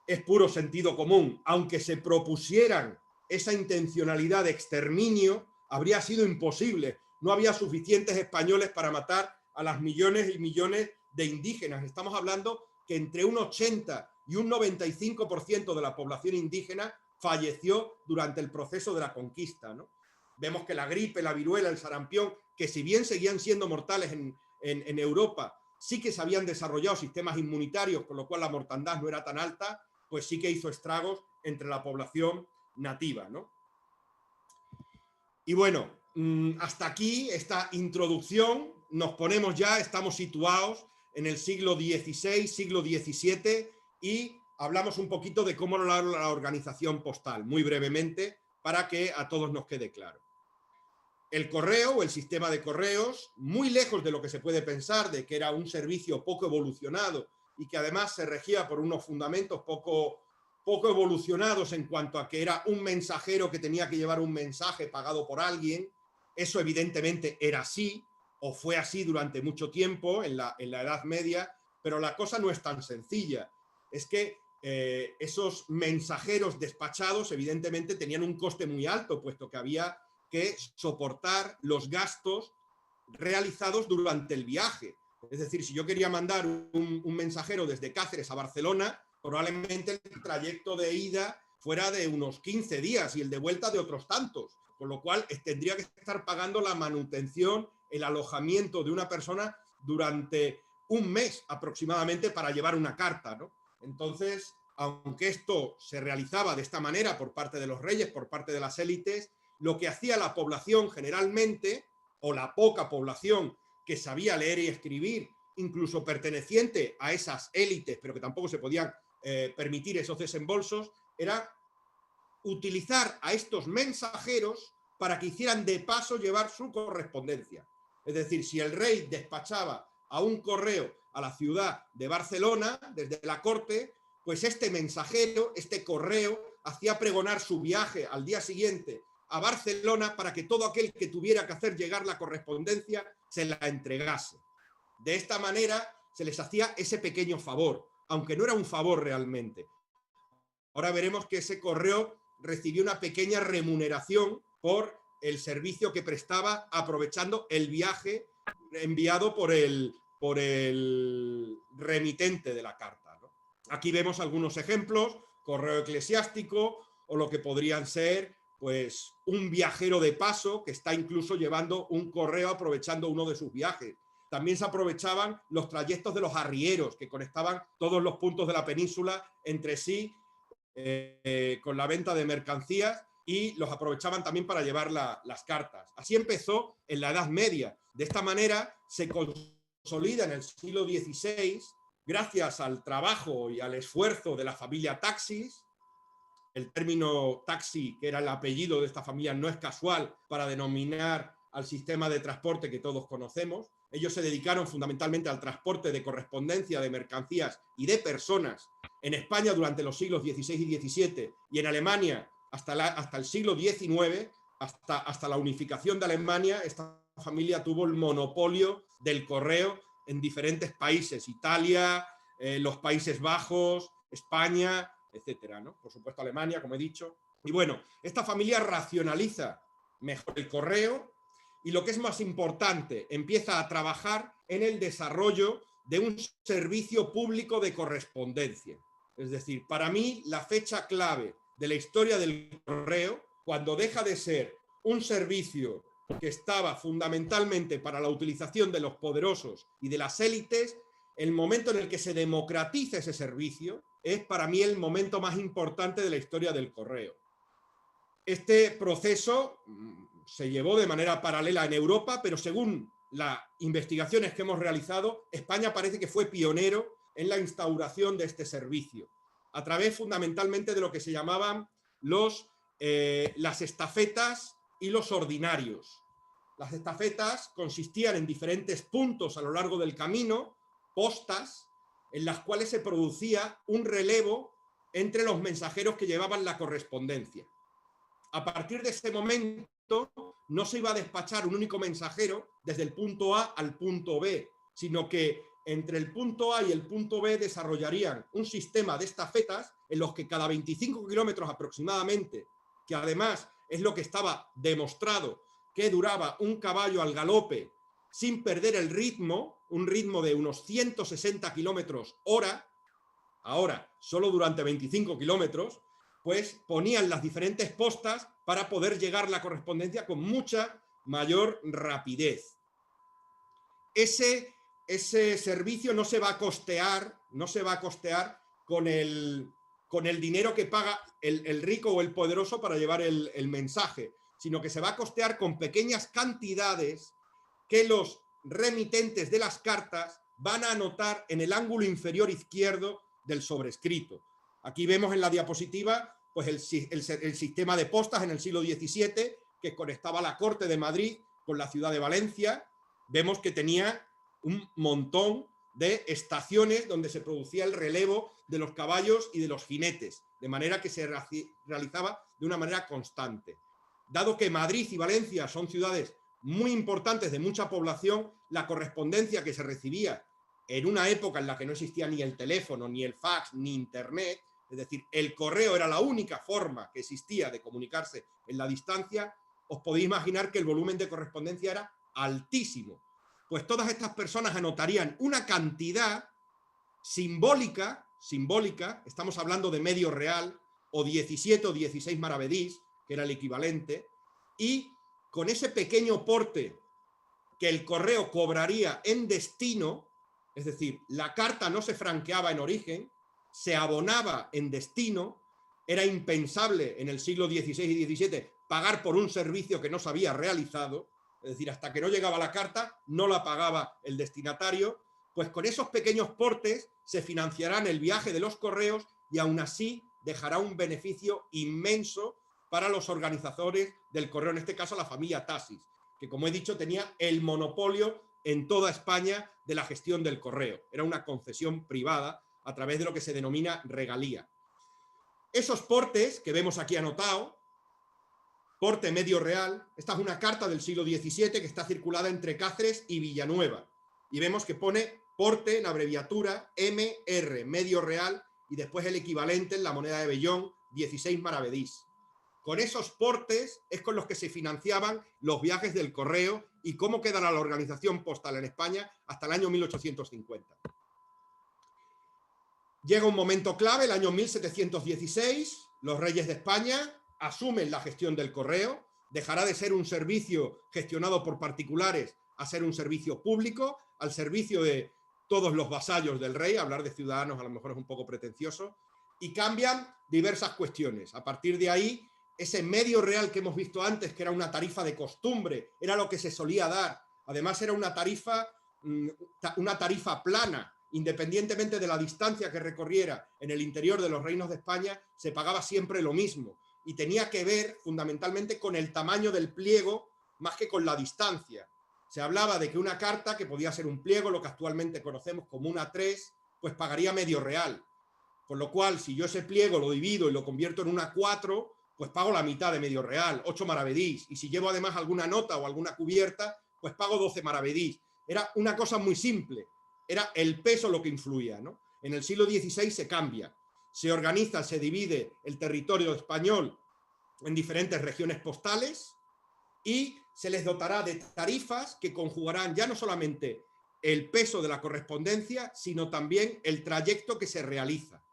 Es puro sentido común. Aunque se propusieran esa intencionalidad de exterminio, habría sido imposible. No había suficientes españoles para matar a las millones y millones de indígenas. Estamos hablando que entre un 80 y un 95% de la población indígena falleció durante el proceso de la conquista, ¿no? Vemos que la gripe, la viruela, el sarampión, que si bien seguían siendo mortales en Europa, sí que se habían desarrollado sistemas inmunitarios, con lo cual la mortandad no era tan alta, pues sí que hizo estragos entre la población nativa, ¿no? Y bueno, hasta aquí esta introducción. Nos ponemos ya, estamos situados en el siglo XVI, siglo XVII, y hablamos un poquito de cómo era la organización postal, muy brevemente, para que a todos nos quede claro. El correo o el sistema de correos, muy lejos de lo que se puede pensar, de que era un servicio poco evolucionado y que además se regía por unos fundamentos poco evolucionados en cuanto a que era un mensajero que tenía que llevar un mensaje pagado por alguien. Eso evidentemente era así, o fue así durante mucho tiempo en la Edad Media, pero la cosa no es tan sencilla. Es que esos mensajeros despachados evidentemente tenían un coste muy alto, puesto que había que soportar los gastos realizados durante el viaje. Es decir, si yo quería mandar un mensajero desde Cáceres a Barcelona, probablemente el trayecto de ida fuera de unos 15 días y el de vuelta de otros tantos, con lo cual tendría que estar pagando la manutención, el alojamiento de una persona durante un mes aproximadamente para llevar una carta, ¿no? Entonces, aunque esto se realizaba de esta manera por parte de los reyes, por parte de las élites, lo que hacía la población generalmente, o la poca población que sabía leer y escribir, incluso perteneciente a esas élites, pero que tampoco se podían permitir esos desembolsos, era utilizar a estos mensajeros para que hicieran de paso llevar su correspondencia. Es decir, si el rey despachaba a un correo a la ciudad de Barcelona, desde la corte, pues este mensajero, este correo, hacía pregonar su viaje al día siguiente a Barcelona para que todo aquel que tuviera que hacer llegar la correspondencia se la entregase. De esta manera se les hacía ese pequeño favor, aunque no era un favor realmente. Ahora veremos que ese correo recibió una pequeña remuneración por el servicio que prestaba, aprovechando el viaje enviado por el remitente de la carta, ¿no? Aquí vemos algunos ejemplos: correo eclesiástico, o lo que podrían ser pues un viajero de paso que está incluso llevando un correo aprovechando uno de sus viajes. También se aprovechaban los trayectos de los arrieros que conectaban todos los puntos de la península entre sí con la venta de mercancías, y los aprovechaban también para llevar las cartas. Así empezó en la Edad Media. De esta manera se consolida en el siglo XVI gracias al trabajo y al esfuerzo de la familia Taxis. El término taxi, que era el apellido de esta familia, no es casual para denominar al sistema de transporte que todos conocemos. Ellos se dedicaron fundamentalmente al transporte de correspondencia, de mercancías y de personas en España durante los siglos XVI y XVII, y en Alemania hasta el siglo XIX, hasta la unificación de Alemania. Esta familia tuvo el monopolio del correo en diferentes países: Italia, los Países Bajos, España, etcétera, ¿no? Por supuesto Alemania, como he dicho. Y bueno, esta familia racionaliza mejor el correo y, lo que es más importante, empieza a trabajar en el desarrollo de un servicio público de correspondencia. Es decir, para mí la fecha clave de la historia del correo, cuando deja de ser un servicio que estaba fundamentalmente para la utilización de los poderosos y de las élites, el momento en el que se democratiza ese servicio, es para mí el momento más importante de la historia del correo. Este proceso se llevó de manera paralela en Europa, pero según las investigaciones que hemos realizado, España parece que fue pionero en la instauración de este servicio, a través fundamentalmente de lo que se llamaban las estafetas y los ordinarios. Las estafetas consistían en diferentes puntos a lo largo del camino, postas, en las cuales se producía un relevo entre los mensajeros que llevaban la correspondencia. A partir de ese momento no se iba a despachar un único mensajero desde el punto A al punto B, sino que entre el punto A y el punto B desarrollarían un sistema de estafetas en los que cada 25 kilómetros aproximadamente, que además es lo que estaba demostrado, que duraba un caballo al galope sin perder el ritmo, un ritmo de unos 160 kilómetros hora, ahora solo durante 25 kilómetros, pues ponían las diferentes postas para poder llegar la correspondencia con mucha mayor rapidez. Ese servicio no se va a costear con el dinero que paga el rico o el poderoso para llevar el mensaje, sino que se va a costear con pequeñas cantidades que los remitentes de las cartas van a anotar en el ángulo inferior izquierdo del sobrescrito. Aquí vemos en la diapositiva pues el sistema de postas en el siglo XVII, que conectaba la corte de Madrid con la ciudad de Valencia. Vemos que tenía un montón de estaciones donde se producía el relevo de los caballos y de los jinetes, de manera que se realizaba de una manera constante. Dado que Madrid y Valencia son ciudades muy importantes de mucha población, la correspondencia que se recibía en una época en la que no existía ni el teléfono, ni el fax, ni internet, es decir, el correo era la única forma que existía de comunicarse en la distancia, os podéis imaginar que el volumen de correspondencia era altísimo. Pues todas estas personas anotarían una cantidad simbólica, estamos hablando de medio real, o 17 o 16 maravedís, que era el equivalente, y con ese pequeño porte que el correo cobraría en destino, es decir, la carta no se franqueaba en origen, se abonaba en destino. Era impensable en el siglo XVI y XVII pagar por un servicio que no se había realizado, es decir, hasta que no llegaba la carta no la pagaba el destinatario. Pues con esos pequeños portes se financiarán el viaje de los correos y aún así dejará un beneficio inmenso para los organizadores del correo, en este caso la familia Taxis, que, como he dicho, tenía el monopolio en toda España de la gestión del correo. Era una concesión privada a través de lo que se denomina regalía. Esos portes que vemos aquí anotado, porte medio real, esta es una carta del siglo XVII que está circulada entre Cáceres y Villanueva, y vemos que pone porte en abreviatura MR, medio real, y después el equivalente en la moneda de Bellón, 16 maravedís. Con esos portes es con los que se financiaban los viajes del correo y cómo quedará la organización postal en España hasta el año 1850. Llega un momento clave, el año 1716, los reyes de España asumen la gestión del correo, dejará de ser un servicio gestionado por particulares a ser un servicio público, al servicio de todos los vasallos del rey. Hablar de ciudadanos a lo mejor es un poco pretencioso, y cambian diversas cuestiones. A partir de ahí, ese medio real que hemos visto antes, que era una tarifa de costumbre, era lo que se solía dar. Además, era una tarifa una tarifa plana, independientemente de la distancia que recorriera en el interior de los reinos de España, se pagaba siempre lo mismo. Y tenía que ver fundamentalmente con el tamaño del pliego más que con la distancia. Se hablaba de que una carta, que podía ser un pliego, lo que actualmente conocemos como una 3, pues pagaría medio real. Con lo cual, si yo ese pliego lo divido y lo convierto en una 4, pues pago la mitad de medio real, 8 maravedís. Y si llevo además alguna nota o alguna cubierta, pues pago 12 maravedís. Era una cosa muy simple. Era el peso lo que influía, ¿no? En el siglo XVI se cambia. Se organiza, se divide el territorio español en diferentes regiones postales y se les dotará de tarifas que conjugarán ya no solamente el peso de la correspondencia, sino también el trayecto que se realiza.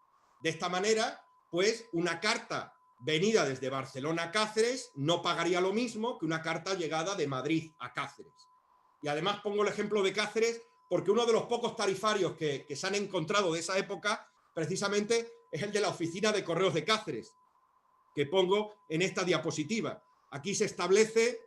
De esta manera, pues, una carta venida desde Barcelona a Cáceres no pagaría lo mismo que una carta llegada de Madrid a Cáceres. Y además pongo el ejemplo de Cáceres porque uno de los pocos tarifarios que se han encontrado de esa época precisamente es el de la oficina de correos de Cáceres, que pongo en esta diapositiva. Aquí se establece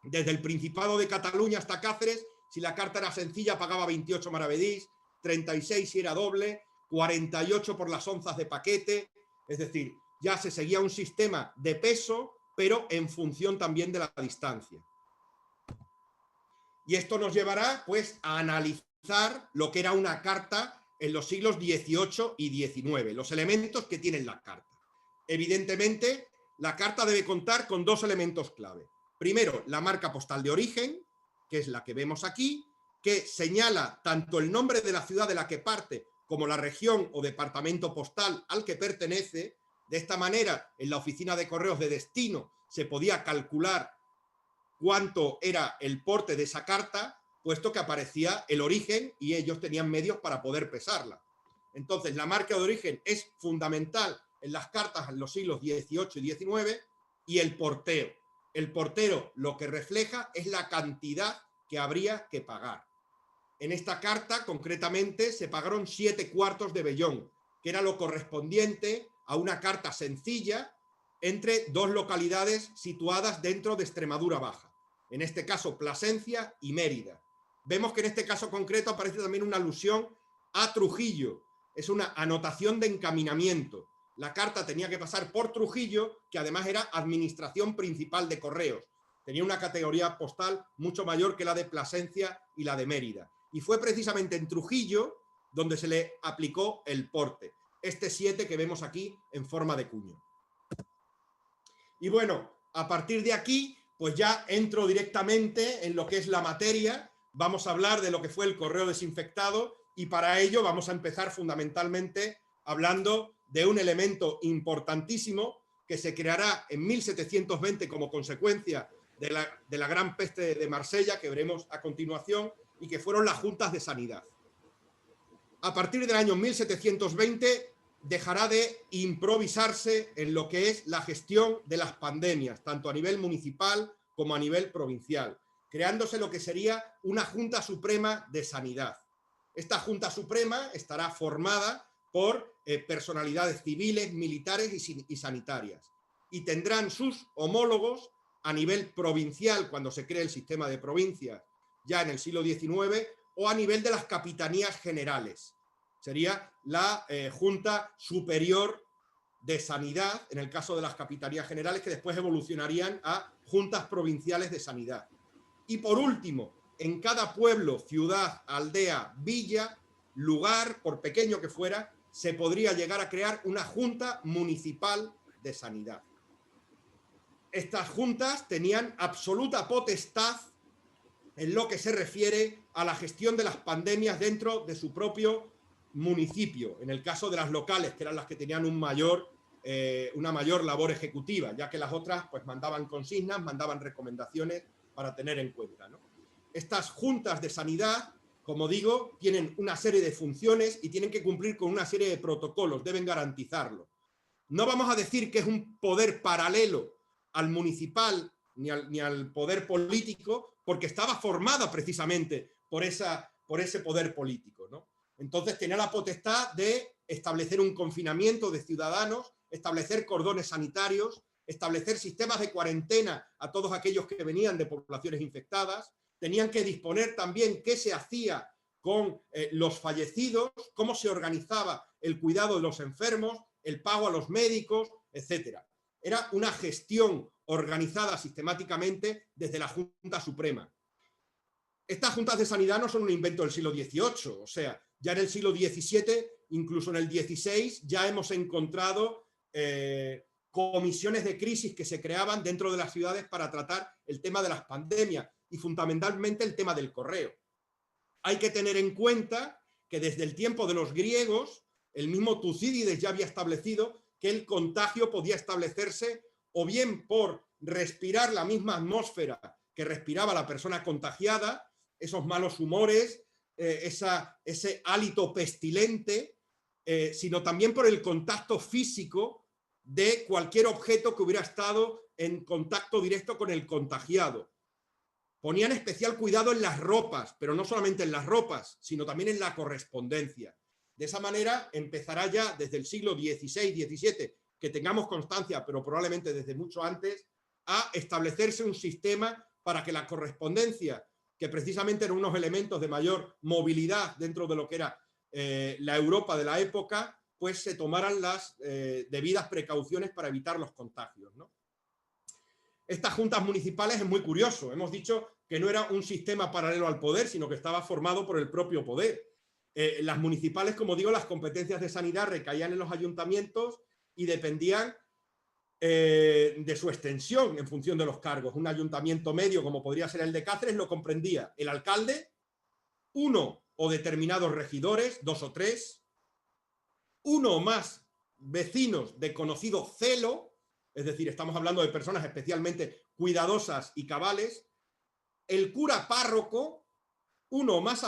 desde el Principado de Cataluña hasta Cáceres, si la carta era sencilla pagaba 28 maravedís, 36 si era doble, 48 por las onzas de paquete, es decir, ya se seguía un sistema de peso, pero en función también de la distancia. Y esto nos llevará, pues, a analizar lo que era una carta en los siglos XVIII y XIX, los elementos que tiene la carta. Evidentemente, la carta debe contar con dos elementos clave. Primero, la marca postal de origen, que es la que vemos aquí, que señala tanto el nombre de la ciudad de la que parte como la región o departamento postal al que pertenece. De esta manera, en la oficina de correos de destino se podía calcular cuánto era el porte de esa carta, puesto que aparecía el origen y ellos tenían medios para poder pesarla. Entonces, la marca de origen es fundamental en las cartas en los siglos XVIII y XIX, y el porteo. El portero lo que refleja es la cantidad que habría que pagar. En esta carta, concretamente, se pagaron 7 cuartos de vellón, que era lo correspondiente a una carta sencilla entre dos localidades situadas dentro de Extremadura Baja. En este caso, Plasencia y Mérida. Vemos que en este caso concreto aparece también una alusión a Trujillo. Es una anotación de encaminamiento. La carta tenía que pasar por Trujillo, que además era administración principal de correos. Tenía una categoría postal mucho mayor que la de Plasencia y la de Mérida. Y fue precisamente en Trujillo donde se le aplicó el porte. Este 7 que vemos aquí en forma de cuño. Y bueno, a partir de aquí, pues ya entro directamente en lo que es la materia. Vamos a hablar de lo que fue el correo desinfectado y para ello vamos a empezar fundamentalmente hablando de un elemento importantísimo que se creará en 1720 como consecuencia de la gran peste de Marsella, que veremos a continuación, y que fueron las juntas de sanidad. A partir del año 1720 dejará de improvisarse en lo que es la gestión de las pandemias, tanto a nivel municipal como a nivel provincial, creándose lo que sería una Junta Suprema de Sanidad. Esta Junta Suprema estará formada por personalidades civiles, militares y sanitarias, y tendrán sus homólogos a nivel provincial cuando se cree el sistema de provincias ya en el siglo XIX, o a nivel de las capitanías generales. Sería la Junta Superior de Sanidad, en el caso de las capitanías generales, que después evolucionarían a juntas provinciales de sanidad. Y por último, en cada pueblo, ciudad, aldea, villa, lugar, por pequeño que fuera, se podría llegar a crear una junta municipal de sanidad. Estas juntas tenían absoluta potestad en lo que se refiere a la gestión de las pandemias dentro de su propio municipio, en el caso de las locales, que eran las que tenían una mayor labor ejecutiva, ya que las otras pues mandaban consignas, mandaban recomendaciones para tener en cuenta, ¿no? Estas juntas de sanidad, como digo, tienen una serie de funciones y tienen que cumplir con una serie de protocolos, deben garantizarlo. No vamos a decir que es un poder paralelo al municipal ni al poder político, porque estaba formada precisamente por ese poder político, ¿no? Entonces tenía la potestad de establecer un confinamiento de ciudadanos, establecer cordones sanitarios, establecer sistemas de cuarentena a todos aquellos que venían de poblaciones infectadas, tenían que disponer también qué se hacía con los fallecidos, cómo se organizaba el cuidado de los enfermos, el pago a los médicos, etc. Era una gestión organizada sistemáticamente desde la Junta Suprema. Estas juntas de sanidad no son un invento del siglo XVIII, o sea, ya en el siglo XVII, incluso en el XVI, ya hemos encontrado comisiones de crisis que se creaban dentro de las ciudades para tratar el tema de las pandemias y fundamentalmente el tema del correo. Hay que tener en cuenta que desde el tiempo de los griegos, el mismo Tucídides ya había establecido que el contagio podía establecerse o bien por respirar la misma atmósfera que respiraba la persona contagiada, esos malos humores, ese hálito pestilente, sino también por el contacto físico de cualquier objeto que hubiera estado en contacto directo con el contagiado. Ponían especial cuidado en las ropas, pero no solamente en las ropas, sino también en la correspondencia. De esa manera empezará ya desde el siglo XVI, XVII, que tengamos constancia, pero probablemente desde mucho antes, a establecerse un sistema para que la correspondencia, que precisamente eran unos elementos de mayor movilidad dentro de lo que era la Europa de la época, pues se tomaran las debidas precauciones para evitar los contagios, ¿no? Estas juntas municipales es muy curioso. Hemos dicho que no era un sistema paralelo al poder, sino que estaba formado por el propio poder. Las municipales, como digo, las competencias de sanidad recaían en los ayuntamientos y dependían de su extensión en función de los cargos. Un ayuntamiento medio, como podría ser el de Cáceres, lo comprendía el alcalde, uno o determinados regidores, 2 o 3, uno o más vecinos de conocido celo, es decir, estamos hablando de personas especialmente cuidadosas y cabales, el cura párroco, uno o más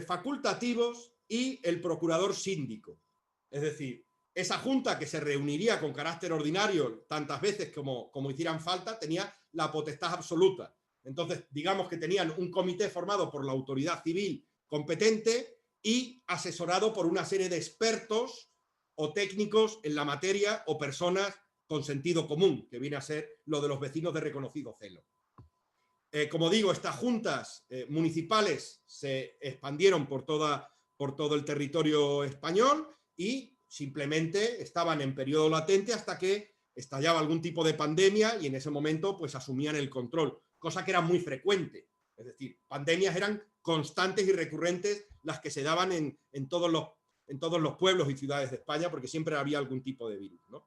facultativos y el procurador síndico. Es decir, esa junta que se reuniría con carácter ordinario tantas veces como hicieran falta, tenía la potestad absoluta. Entonces, digamos que tenían un comité formado por la autoridad civil competente y asesorado por una serie de expertos o técnicos en la materia o personas con sentido común, que viene a ser lo de los vecinos de reconocido celo. Como digo, estas juntas municipales se expandieron por todo el territorio español y simplemente estaban en periodo latente hasta que estallaba algún tipo de pandemia y en ese momento pues asumían el control, cosa que era muy frecuente. Es decir, pandemias eran constantes y recurrentes las que se daban en todos los pueblos y ciudades de España, porque siempre había algún tipo de virus, ¿no?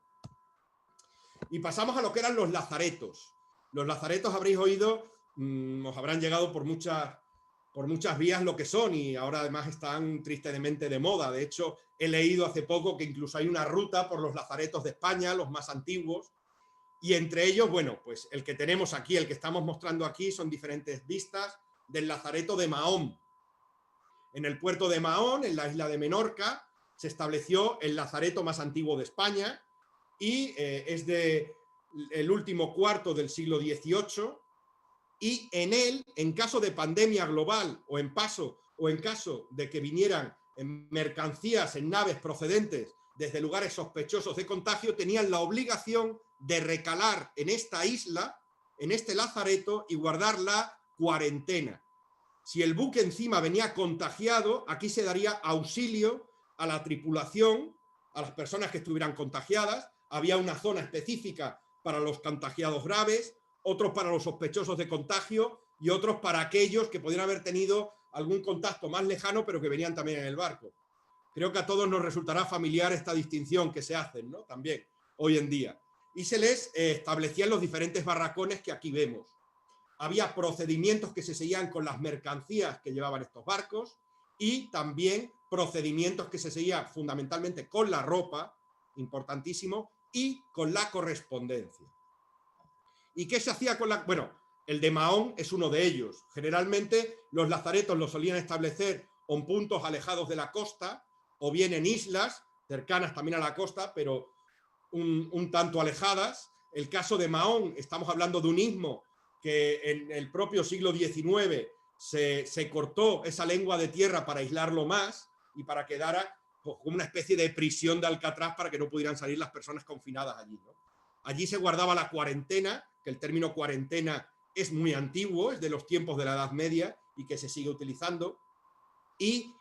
Y pasamos a lo que eran los lazaretos. Los lazaretos habréis oído, os habrán llegado por muchas vías lo que son y ahora además están tristemente de moda. De hecho, he leído hace poco que incluso hay una ruta por los lazaretos de España, los más antiguos, y entre ellos, bueno, pues el que tenemos aquí, el que estamos mostrando aquí, son diferentes vistas del lazareto de Mahón. En el puerto de Mahón, en la isla de Menorca, se estableció el lazareto más antiguo de España y es del último cuarto del siglo XVIII, y en él, en caso de pandemia global o en caso de que vinieran mercancías en naves procedentes desde lugares sospechosos de contagio, tenían la obligación de recalar en esta isla, en este lazareto, y guardar la cuarentena. Si el buque encima venía contagiado, aquí se daría auxilio a la tripulación, a las personas que estuvieran contagiadas. Había una zona específica para los contagiados graves, otros para los sospechosos de contagio y otros para aquellos que podrían haber tenido algún contacto más lejano, pero que venían también en el barco. Creo que a todos nos resultará familiar esta distinción que se hacen, ¿no? También hoy en día. Y se les establecían los diferentes barracones que aquí vemos. Había procedimientos que se seguían con las mercancías que llevaban estos barcos y también procedimientos que se seguían fundamentalmente con la ropa, importantísimo, y con la correspondencia. ¿Y qué se hacía con la...? Bueno, el de Mahón es uno de ellos. Generalmente los lazaretos los solían establecer en puntos alejados de la costa o bien en islas cercanas también a la costa, pero un tanto alejadas. El caso de Mahón, estamos hablando de un istmo que en el propio siglo XIX se cortó esa lengua de tierra para aislarlo más y para que quedara pues, como una especie de prisión de Alcatraz para que no pudieran salir las personas confinadas allí, ¿no? Allí se guardaba la cuarentena, que el término cuarentena es muy antiguo, es de los tiempos de la Edad Media y que se sigue utilizando. Y,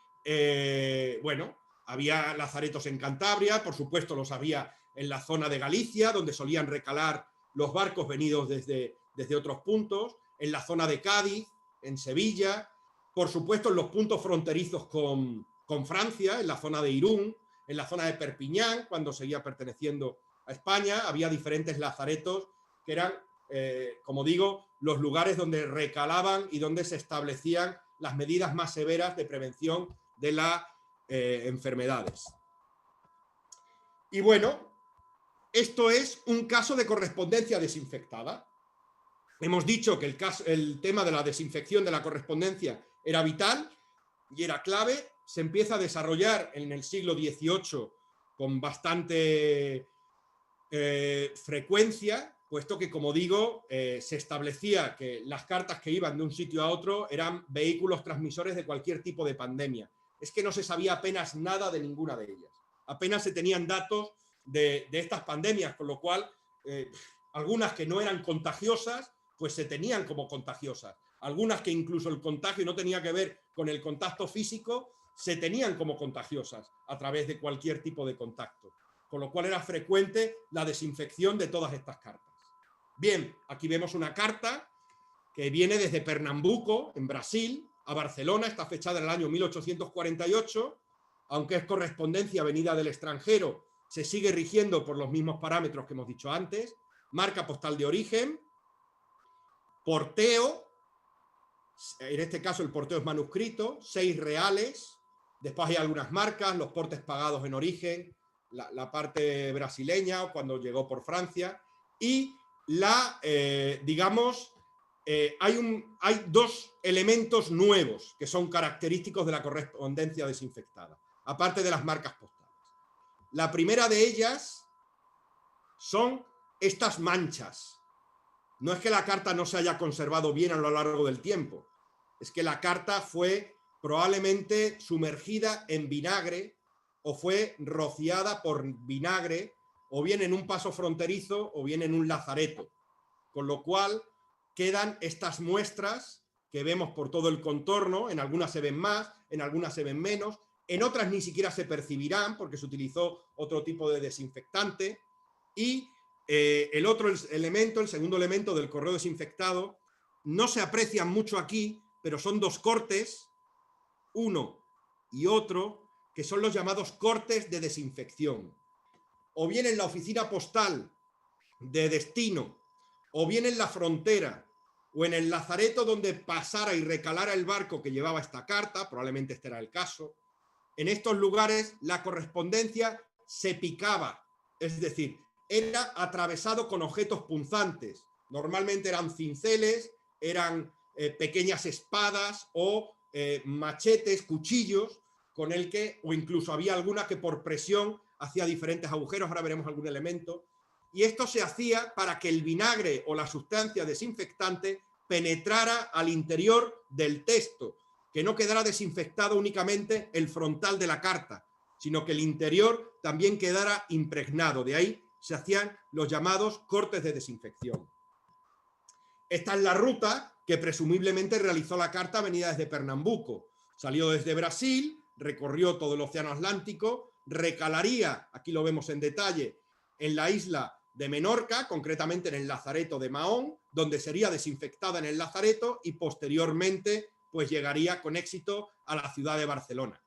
bueno, había lazaretos en Cantabria, por supuesto los había en la zona de Galicia, donde solían recalar los barcos venidos desde otros puntos, en la zona de Cádiz, en Sevilla, por supuesto en los puntos fronterizos con Francia, en la zona de Irún, en la zona de Perpiñán, cuando seguía perteneciendo a España, había diferentes lazaretos que eran, como digo, los lugares donde recalaban y donde se establecían las medidas más severas de prevención de las enfermedades. Y bueno, esto es un caso de correspondencia desinfectada. Hemos dicho que el tema de la desinfección de la correspondencia era vital y era clave. Se empieza a desarrollar en el siglo XVIII con bastante frecuencia, puesto que, como digo, se establecía que las cartas que iban de un sitio a otro eran vehículos transmisores de cualquier tipo de pandemia. Es que no se sabía apenas nada de ninguna de ellas. Apenas se tenían datos de estas pandemias, con lo cual algunas que no eran contagiosas, pues se tenían como contagiosas. Algunas que incluso el contagio no tenía que ver con el contacto físico, se tenían como contagiosas a través de cualquier tipo de contacto. Con lo cual era frecuente la desinfección de todas estas cartas. Bien, aquí vemos una carta que viene desde Pernambuco, en Brasil, a Barcelona, está fechada en el año 1848, aunque es correspondencia venida del extranjero, se sigue rigiendo por los mismos parámetros que hemos dicho antes, marca postal de origen, porteo, en este caso el porteo es manuscrito, 6 reales, después hay algunas marcas, los portes pagados en origen, la parte brasileña cuando llegó por Francia, y hay 2 elementos nuevos que son característicos de la correspondencia desinfectada, aparte de las marcas postales. La primera de ellas son estas manchas. No es que la carta no se haya conservado bien a lo largo del tiempo, es que la carta fue probablemente sumergida en vinagre o fue rociada por vinagre, o bien en un paso fronterizo o bien en un lazareto, con lo cual quedan estas muestras que vemos por todo el contorno. En algunas se ven más, en algunas se ven menos, en otras ni siquiera se percibirán porque se utilizó otro tipo de desinfectante. Y el otro elemento, el segundo elemento del correo desinfectado, no se aprecian mucho aquí, pero son 2 cortes, uno y otro, que son los llamados cortes de desinfección. O bien en la oficina postal de destino, o bien en la frontera, o en el lazareto donde pasara y recalara el barco que llevaba esta carta, probablemente este era el caso. En estos lugares la correspondencia se picaba, es decir, era atravesado con objetos punzantes. Normalmente eran cinceles, eran pequeñas espadas o machetes, cuchillos, con el que, o incluso había alguna que por presión hacía diferentes agujeros, ahora veremos algún elemento, y esto se hacía para que el vinagre o la sustancia desinfectante penetrara al interior del texto, que no quedara desinfectado únicamente el frontal de la carta, sino que el interior también quedara impregnado. De ahí se hacían los llamados cortes de desinfección. Esta es la ruta que presumiblemente realizó la carta venida desde Pernambuco. Salió desde Brasil, recorrió todo el océano Atlántico, recalaría, aquí lo vemos en detalle, en la isla de Menorca, concretamente en el lazareto de Mahón, donde sería desinfectada en el lazareto y posteriormente pues llegaría con éxito a la ciudad de Barcelona.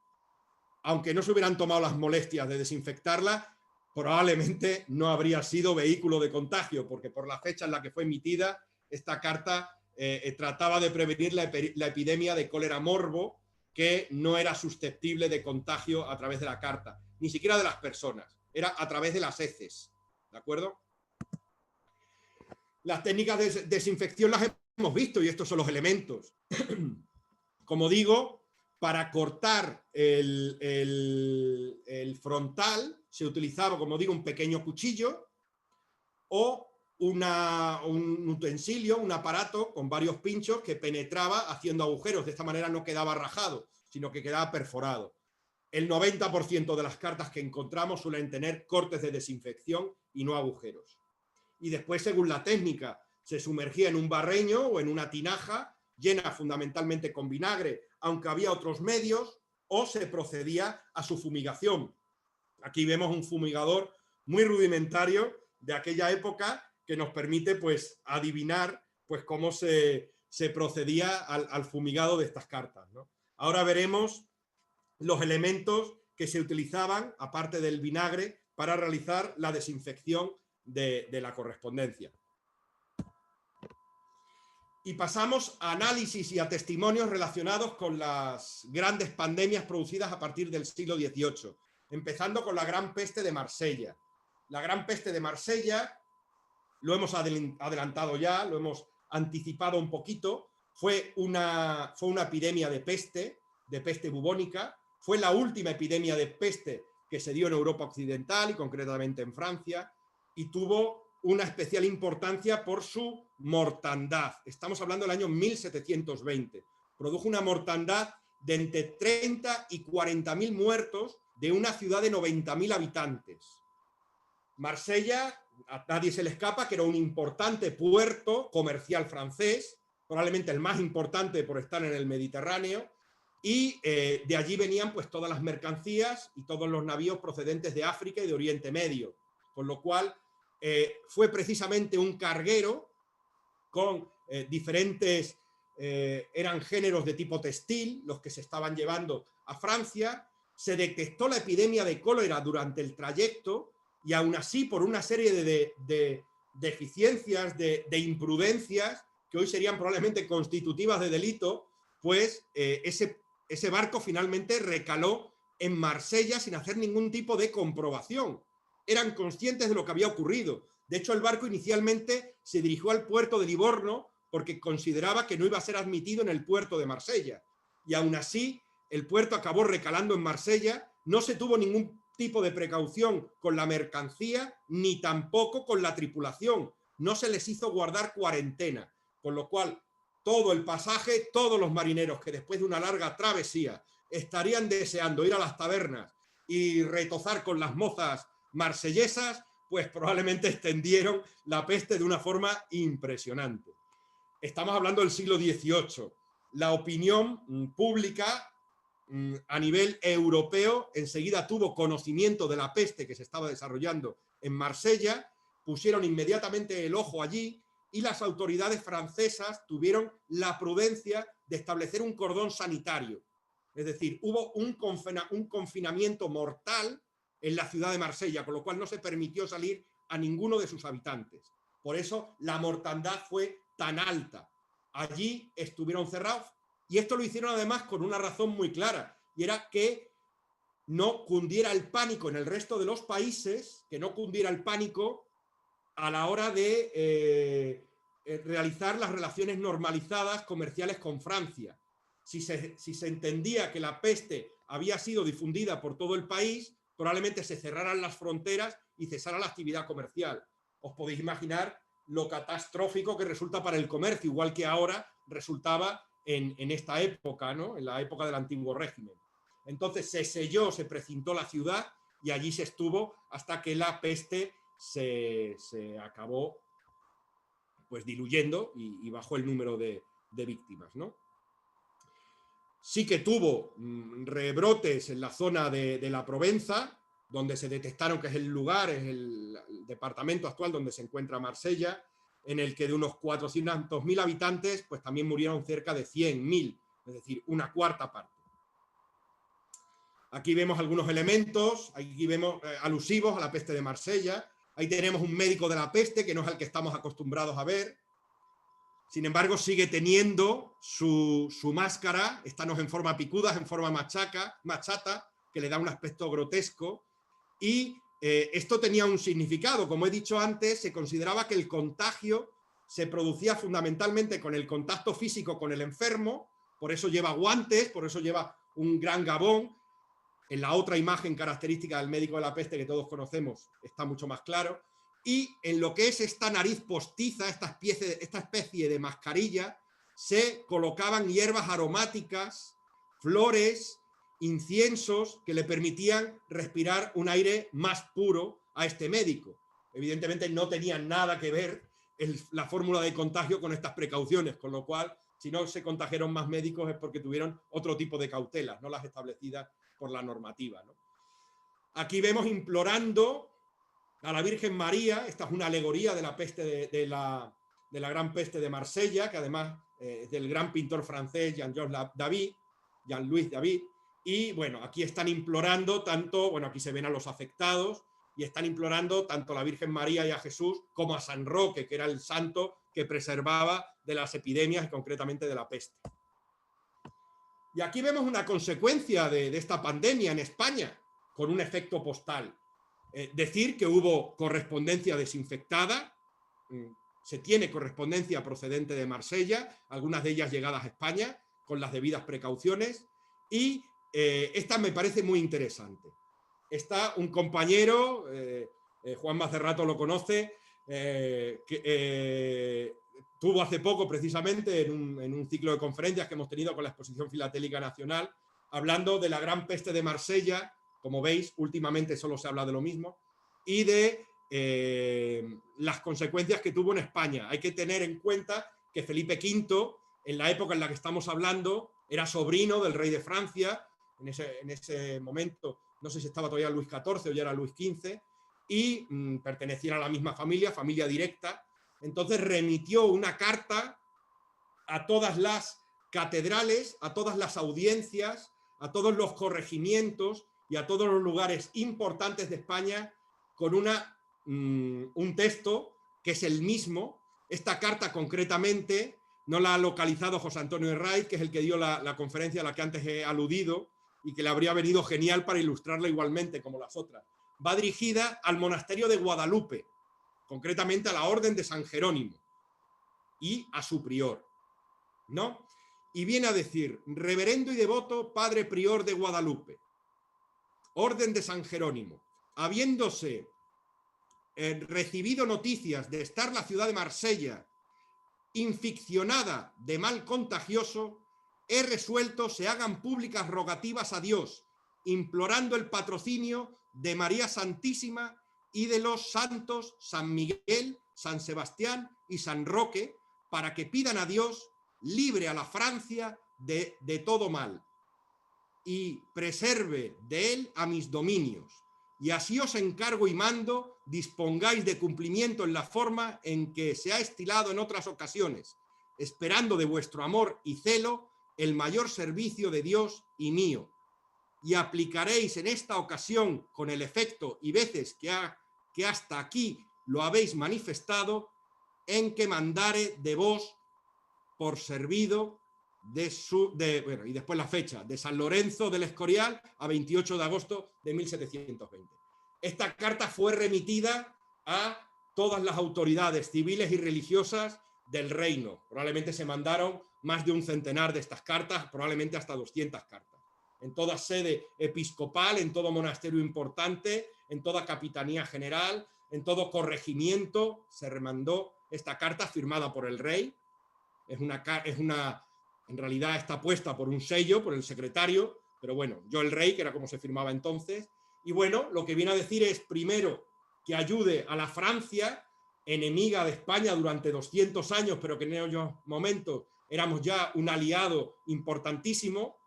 Aunque no se hubieran tomado las molestias de desinfectarla, probablemente no habría sido vehículo de contagio, porque por la fecha en la que fue emitida, esta carta trataba de prevenir la epidemia de cólera morbo, que no era susceptible de contagio a través de la carta, ni siquiera de las personas, era a través de las heces, ¿de acuerdo? Las técnicas de desinfección las hemos visto y estos son los elementos. Como digo, para cortar el frontal se utilizaba, como digo, un pequeño cuchillo o un utensilio, un aparato con varios pinchos que penetraba haciendo agujeros. De esta manera no quedaba rajado, sino que quedaba perforado. El 90% de las cartas que encontramos suelen tener cortes de desinfección y no agujeros. Y después, según la técnica, se sumergía en un barreño o en una tinaja llena fundamentalmente con vinagre, aunque había otros medios, o se procedía a su fumigación. Aquí vemos un fumigador muy rudimentario de aquella época que nos permite pues adivinar pues cómo se procedía al fumigado de estas cartas, ¿no? Ahora veremos los elementos que se utilizaban, aparte del vinagre, para realizar la desinfección de la correspondencia. Y pasamos a análisis y a testimonios relacionados con las grandes pandemias producidas a partir del siglo XVIII, empezando con la Gran Peste de Marsella. La Gran Peste de Marsella, lo hemos adelantado ya, lo hemos anticipado un poquito, fue una epidemia de peste bubónica, fue la última epidemia de peste que se dio en Europa Occidental y concretamente en Francia, y tuvo una especial importancia por su mortandad. Estamos hablando del año 1720. Produjo una mortandad de entre 30 y 40.000 muertos de una ciudad de 90.000 habitantes. Marsella, a nadie se le escapa que era un importante puerto comercial francés, probablemente el más importante por estar en el Mediterráneo, y de allí venían pues todas las mercancías y todos los navíos procedentes de África y de Oriente Medio, con lo cual fue precisamente un carguero con diferentes, eran géneros de tipo textil, los que se estaban llevando a Francia. Se detectó la epidemia de cólera durante el trayecto y aún así, por una serie de deficiencias, de imprudencias, que hoy serían probablemente constitutivas de delito, pues ese barco finalmente recaló en Marsella sin hacer ningún tipo de comprobación. Eran conscientes de lo que había ocurrido. De hecho, el barco inicialmente se dirigió al puerto de Livorno porque consideraba que no iba a ser admitido en el puerto de Marsella. Y aún así, el puerto acabó recalando en Marsella. No se tuvo ningún tipo de precaución con la mercancía ni tampoco con la tripulación. No se les hizo guardar cuarentena. Con lo cual, todo el pasaje, todos los marineros que después de una larga travesía estarían deseando ir a las tabernas y retozar con las mozas marsellesas, pues probablemente extendieron la peste de una forma impresionante. Estamos hablando del siglo XVIII. La opinión pública a nivel europeo enseguida tuvo conocimiento de la peste que se estaba desarrollando en Marsella, pusieron inmediatamente el ojo allí y las autoridades francesas tuvieron la prudencia de establecer un cordón sanitario. Es decir, hubo un confinamiento mortal en la ciudad de Marsella, con lo cual no se permitió salir a ninguno de sus habitantes. Por eso la mortandad fue tan alta. Allí estuvieron cerrados y esto lo hicieron además con una razón muy clara, y era que no cundiera el pánico en el resto de los países, que no cundiera el pánico a la hora de realizar las relaciones normalizadas comerciales con Francia. Si se entendía que la peste había sido difundida por todo el país, probablemente se cerraran las fronteras y cesara la actividad comercial. Os podéis imaginar lo catastrófico que resulta para el comercio, igual que ahora resultaba en esta época, ¿no? En la época del antiguo régimen. Entonces se selló, se precintó la ciudad y allí se estuvo hasta que la peste se acabó pues diluyendo y bajó el número de víctimas, ¿no? Sí que tuvo rebrotes en la zona de la Provenza, donde se detectaron que es el lugar, es el departamento actual donde se encuentra Marsella, en el que de unos 400.000 habitantes, pues también murieron cerca de 100.000, es decir, una cuarta parte. Aquí vemos algunos elementos, aquí vemos alusivos a la peste de Marsella. Ahí tenemos un médico de la peste, que no es el que estamos acostumbrados a ver. Sin embargo, sigue teniendo su máscara, esta no es en forma picuda, es en forma machata, que le da un aspecto grotesco. Y esto tenía un significado. Como he dicho antes, se consideraba que el contagio se producía fundamentalmente con el contacto físico con el enfermo, por eso lleva guantes, por eso lleva un gran gabón. En la otra imagen característica del médico de la peste que todos conocemos está mucho más claro. Y en lo que es esta nariz postiza, esta especie de mascarilla, se colocaban hierbas aromáticas, flores, inciensos que le permitían respirar un aire más puro a este médico. Evidentemente no tenían nada que ver la fórmula de contagio con estas precauciones, con lo cual, si no se contagiaron más médicos es porque tuvieron otro tipo de cautelas, no las establecidas por la normativa, ¿no? Aquí vemos implorando a la Virgen María. Esta es una alegoría de la peste de la gran peste de Marsella, que además es del gran pintor francés Jean-Louis David. Y bueno, aquí están implorando tanto, bueno, aquí se ven a los afectados, y están implorando tanto a la Virgen María y a Jesús como a San Roque, que era el santo que preservaba de las epidemias y concretamente de la peste. Y aquí vemos una consecuencia de esta pandemia en España, con un efecto postal. Decir que hubo correspondencia desinfectada, se tiene correspondencia procedente de Marsella, algunas de ellas llegadas a España, con las debidas precauciones, y esta me parece muy interesante. Está un compañero, Juan Macerrato lo conoce, que tuvo hace poco precisamente en un ciclo de conferencias que hemos tenido con la Exposición Filatélica Nacional, hablando de la gran peste de Marsella. Como veis, últimamente solo se habla de lo mismo, y de las consecuencias que tuvo en España. Hay que tener en cuenta que Felipe V, en la época en la que estamos hablando, era sobrino del rey de Francia. En ese momento, no sé si estaba todavía Luis XIV o ya era Luis XV, y pertenecían a la misma familia directa. Entonces remitió una carta a todas las catedrales, a todas las audiencias, a todos los corregimientos y a todos los lugares importantes de España con un texto que es el mismo. Esta carta concretamente no la ha localizado José Antonio Herraiz, que es el que dio la conferencia a la que antes he aludido y que le habría venido genial para ilustrarla igualmente como las otras. Va dirigida al monasterio de Guadalupe, concretamente a la Orden de San Jerónimo y a su prior, ¿no? Y viene a decir: reverendo y devoto padre prior de Guadalupe, Orden de San Jerónimo, habiéndose recibido noticias de estar la ciudad de Marsella inficcionada de mal contagioso, he resuelto se hagan públicas rogativas a Dios, implorando el patrocinio de María Santísima y de los santos San Miguel, San Sebastián y San Roque, para que pidan a Dios libre a la Francia de todo mal y preserve de él a mis dominios. Y así os encargo y mando, dispongáis de cumplimiento en la forma en que se ha estilado en otras ocasiones, esperando de vuestro amor y celo el mayor servicio de Dios y mío. Y aplicaréis en esta ocasión, con el efecto y veces que hasta aquí lo habéis manifestado, en que mandare de vos por servido bueno, y después la fecha, de San Lorenzo del Escorial a 28 de agosto de 1720. Esta carta fue remitida a todas las autoridades civiles y religiosas del reino. Probablemente se mandaron más de un centenar de estas cartas, probablemente hasta 200 cartas. En toda sede episcopal, en todo monasterio importante, en toda capitanía general, en todo corregimiento, se remandó esta carta firmada por el rey. En realidad está puesta por un sello, por el secretario, pero bueno, yo el rey, que era como se firmaba entonces. Y bueno, lo que viene a decir es, primero, que ayude a la Francia, enemiga de España durante 200 años, pero que en aquellos momentos éramos ya un aliado importantísimo,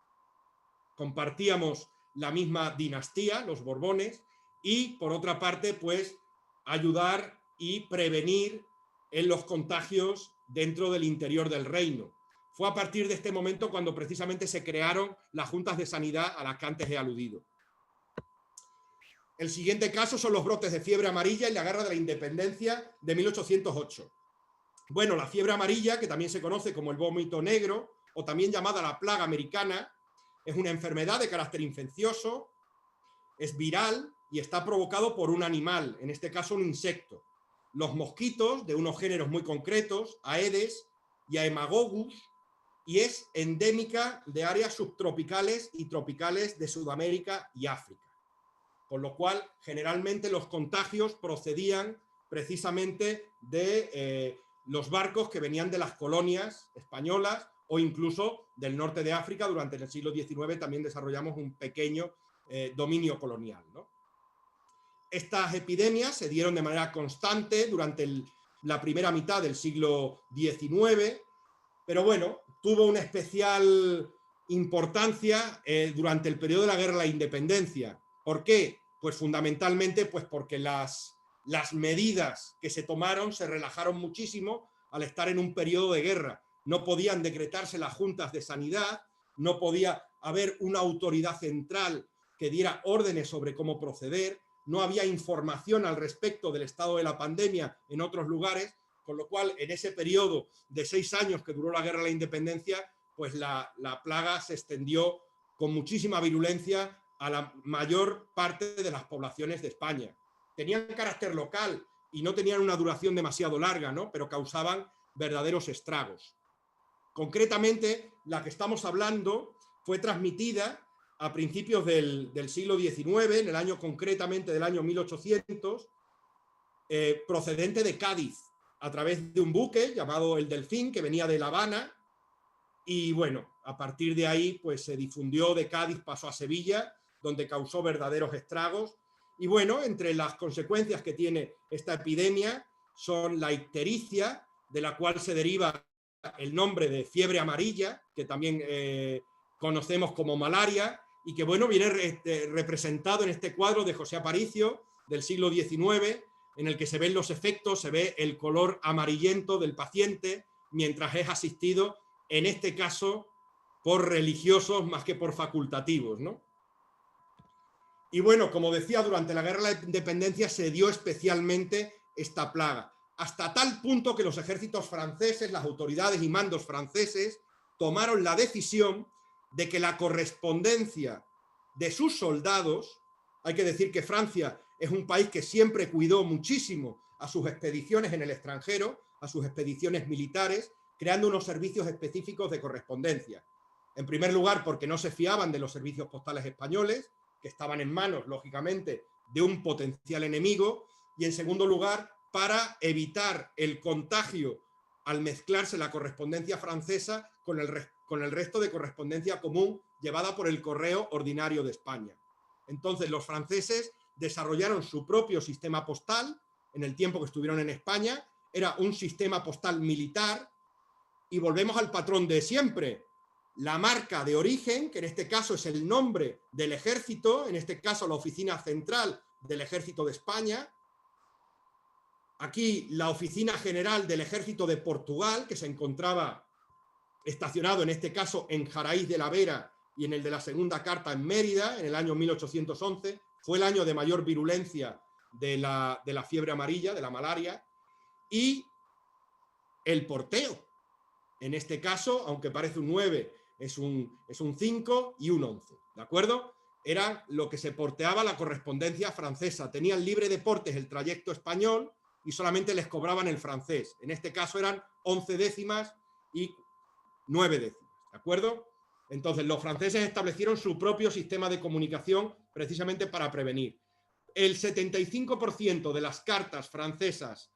compartíamos la misma dinastía, los Borbones, y por otra parte, pues, ayudar y prevenir en los contagios dentro del interior del reino. Fue a partir de este momento cuando precisamente se crearon las juntas de sanidad a las que antes he aludido. El siguiente caso son los brotes de fiebre amarilla y la guerra de la independencia de 1808. Bueno, la fiebre amarilla, que también se conoce como el vómito negro, o también llamada la plaga americana, es una enfermedad de carácter infeccioso, es viral y está provocado por un animal, en este caso un insecto. Los mosquitos, de unos géneros muy concretos, Aedes y Haemococcus, y es endémica de áreas subtropicales y tropicales de Sudamérica y África. Con lo cual, generalmente los contagios procedían precisamente de los barcos que venían de las colonias españolas o incluso del norte de África. Durante el siglo XIX también desarrollamos un pequeño dominio colonial, ¿no? Estas epidemias se dieron de manera constante durante la primera mitad del siglo XIX, pero bueno, tuvo una especial importancia durante el periodo de la Guerra de la Independencia. ¿Por qué? Pues fundamentalmente pues porque las medidas que se tomaron se relajaron muchísimo al estar en un periodo de guerra. No podían decretarse las juntas de sanidad, no podía haber una autoridad central que diera órdenes sobre cómo proceder, no había información al respecto del estado de la pandemia en otros lugares, con lo cual en ese periodo de 6 años que duró la Guerra de la Independencia, pues la plaga se extendió con muchísima virulencia a la mayor parte de las poblaciones de España. Tenían carácter local y no tenían una duración demasiado larga, ¿no? Pero causaban verdaderos estragos. Concretamente, la que estamos hablando fue transmitida a principios del siglo XIX, en el año concretamente del año 1800, procedente de Cádiz, a través de un buque llamado el Delfín, que venía de La Habana, y bueno, a partir de ahí pues se difundió de Cádiz, pasó a Sevilla, donde causó verdaderos estragos. Y bueno, entre las consecuencias que tiene esta epidemia son la ictericia, de la cual se deriva el nombre de fiebre amarilla, que también conocemos como malaria, y que bueno, viene representado en este cuadro de José Aparicio del siglo XIX, en el que se ven los efectos, se ve el color amarillento del paciente mientras es asistido, en este caso, por religiosos más que por facultativos, ¿no? Y bueno, como decía, durante la Guerra de la Independencia se dio especialmente esta plaga, hasta tal punto que los ejércitos franceses, las autoridades y mandos franceses, tomaron la decisión de que la correspondencia de sus soldados, hay que decir que Francia es un país que siempre cuidó muchísimo a sus expediciones en el extranjero, a sus expediciones militares, creando unos servicios específicos de correspondencia. En primer lugar, porque no se fiaban de los servicios postales españoles, que estaban en manos, lógicamente, de un potencial enemigo, y en segundo lugar, para evitar el contagio al mezclarse la correspondencia francesa con el resto de correspondencia común llevada por el correo ordinario de España. Entonces, los franceses desarrollaron su propio sistema postal en el tiempo que estuvieron en España. Era un sistema postal militar, y volvemos al patrón de siempre. La marca de origen, que en este caso es el nombre del ejército, en este caso la oficina central del Ejército de España. Aquí la oficina general del Ejército de Portugal, que se encontraba estacionado en este caso en Jaraíz de la Vera y en el de la Segunda Carta en Mérida, en el año 1811. Fue el año de mayor virulencia de la fiebre amarilla, de la malaria. Y el porteo, en este caso, aunque parece un 9, es un 5 y un 11, ¿de acuerdo? Era lo que se porteaba la correspondencia francesa. Tenían libre de portes el trayecto español y solamente les cobraban el francés. En este caso eran 11 décimas y 9 décimas, ¿de acuerdo? Entonces, los franceses establecieron su propio sistema de comunicación precisamente para prevenir. El 75% de las cartas francesas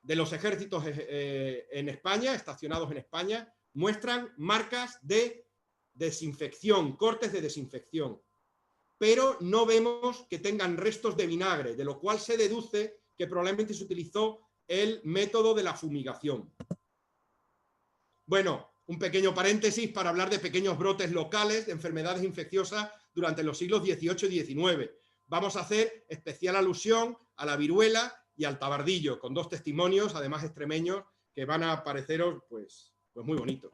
de los ejércitos en España, estacionados en España, muestran marcas de desinfección, cortes de desinfección, pero no vemos que tengan restos de vinagre, de lo cual se deduce que probablemente se utilizó el método de la fumigación. Bueno, un pequeño paréntesis para hablar de pequeños brotes locales de enfermedades infecciosas durante los siglos XVIII y XIX. Vamos a hacer especial alusión a la viruela y al tabardillo, con 2 testimonios, además extremeños, que van a pareceros pues muy bonitos.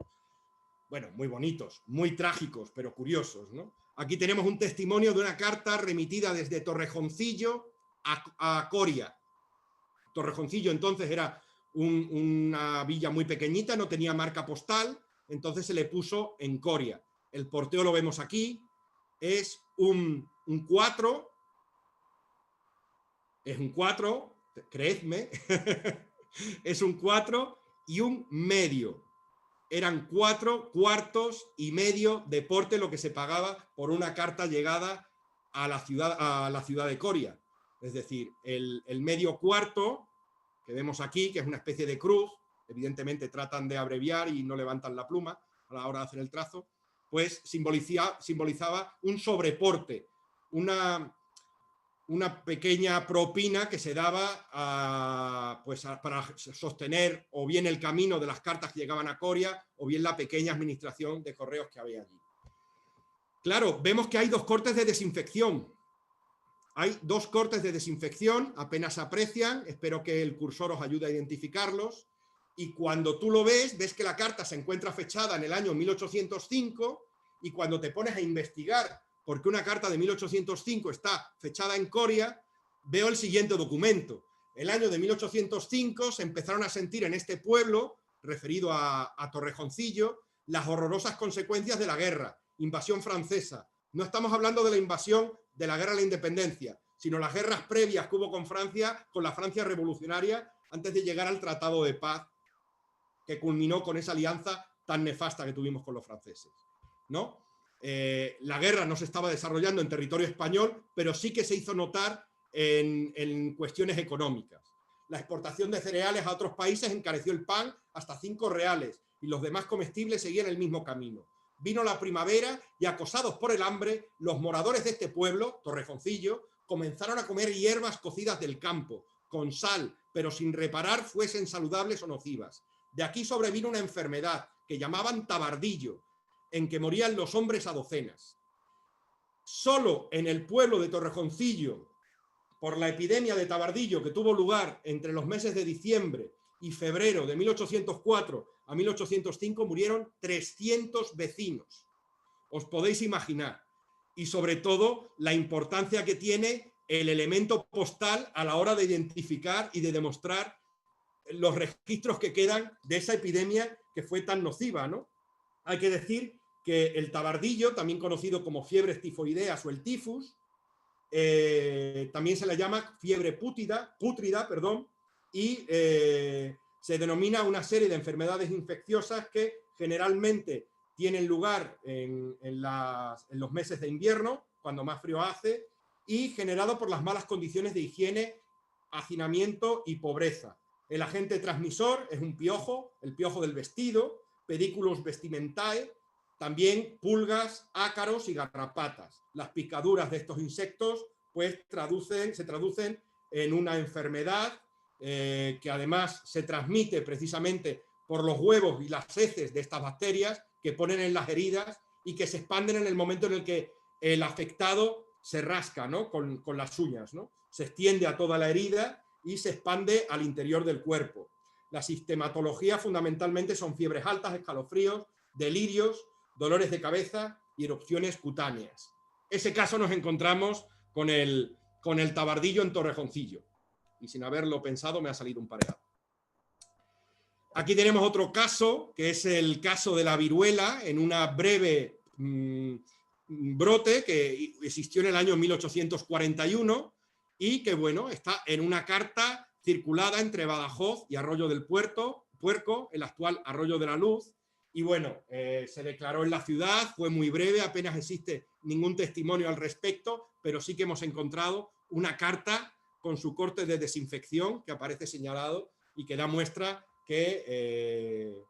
Bueno, muy bonitos, muy trágicos, pero curiosos, ¿no? Aquí tenemos un testimonio de una carta remitida desde Torrejoncillo a Coria. Torrejoncillo entonces era una villa muy pequeñita, no tenía marca postal, entonces se le puso en Coria. El porteo lo vemos aquí, es un 4, es un 4, creedme, es un 4 y un medio. Eran 4 cuartos y medio de porte lo que se pagaba por una carta llegada a la ciudad de Coria. Es decir, el medio cuarto que vemos aquí, que es una especie de cruz, evidentemente tratan de abreviar y no levantan la pluma a la hora de hacer el trazo, pues simbolizaba un sobreporte, una pequeña propina que se daba para sostener o bien el camino de las cartas que llegaban a Coria o bien la pequeña administración de correos que había allí. Claro, vemos que hay dos cortes de desinfección. Hay dos cortes de desinfección, apenas se aprecian, espero que el cursor os ayude a identificarlos, y cuando tú lo ves que la carta se encuentra fechada en el año 1805, y cuando te pones a investigar por qué una carta de 1805 está fechada en Coria, veo el siguiente documento. El año de 1805 se empezaron a sentir en este pueblo, referido a Torrejoncillo, las horrorosas consecuencias de la guerra, invasión francesa. No estamos hablando de la invasión de la guerra de la independencia, sino las guerras previas que hubo con Francia, con la Francia revolucionaria, antes de llegar al Tratado de Paz, que culminó con esa alianza tan nefasta que tuvimos con los franceses, ¿no? La guerra no se estaba desarrollando en territorio español, pero sí que se hizo notar en cuestiones económicas. La exportación de cereales a otros países encareció el pan hasta 5 reales y los demás comestibles seguían el mismo camino. Vino la primavera y, acosados por el hambre, los moradores de este pueblo, Torrejoncillo, comenzaron a comer hierbas cocidas del campo, con sal, pero sin reparar fuesen saludables o nocivas. De aquí sobrevino una enfermedad que llamaban tabardillo, en que morían los hombres a docenas. Solo en el pueblo de Torrejoncillo, por la epidemia de tabardillo que tuvo lugar entre los meses de diciembre y febrero de 1804 a 1805, murieron 300 vecinos. Os podéis imaginar. Y sobre todo la importancia que tiene el elemento postal a la hora de identificar y de demostrar los registros que quedan de esa epidemia que fue tan nociva, ¿no? Hay que decir que el tabardillo, también conocido como fiebres tifoideas o el tifus, también se le llama fiebre pútrida, y se denomina una serie de enfermedades infecciosas que generalmente tienen lugar en los meses de invierno, cuando más frío hace, y generado por las malas condiciones de higiene, hacinamiento y pobreza. El agente transmisor es un piojo, el piojo del vestido, Pediculus vestimentae, también pulgas, ácaros y garrapatas. Las picaduras de estos insectos pues se traducen en una enfermedad que además se transmite precisamente por los huevos y las heces de estas bacterias que ponen en las heridas y que se expanden en el momento en el que el afectado se rasca, ¿no? con las uñas, ¿no? Se extiende a toda la herida y se expande al interior del cuerpo. La sintomatología fundamentalmente son fiebres altas, escalofríos, delirios, dolores de cabeza y erupciones cutáneas. Ese caso nos encontramos con el tabardillo en Torrejoncillo. Y sin haberlo pensado me ha salido un pareado. Aquí tenemos otro caso, que es el caso de la viruela, en una breve brote que existió en el año 1841 y que, bueno, está en una carta circulada entre Badajoz y Arroyo del Puerco, el actual Arroyo de la Luz, y bueno, se declaró en la ciudad, fue muy breve, apenas existe ningún testimonio al respecto, pero sí que hemos encontrado una carta con su corte de desinfección que aparece señalado y que da muestra que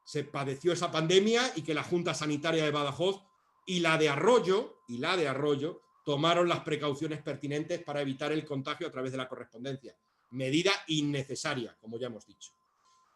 se padeció esa pandemia y que la Junta Sanitaria de Badajoz y la de Arroyo tomaron las precauciones pertinentes para evitar el contagio a través de la correspondencia. Medida innecesaria, como ya hemos dicho.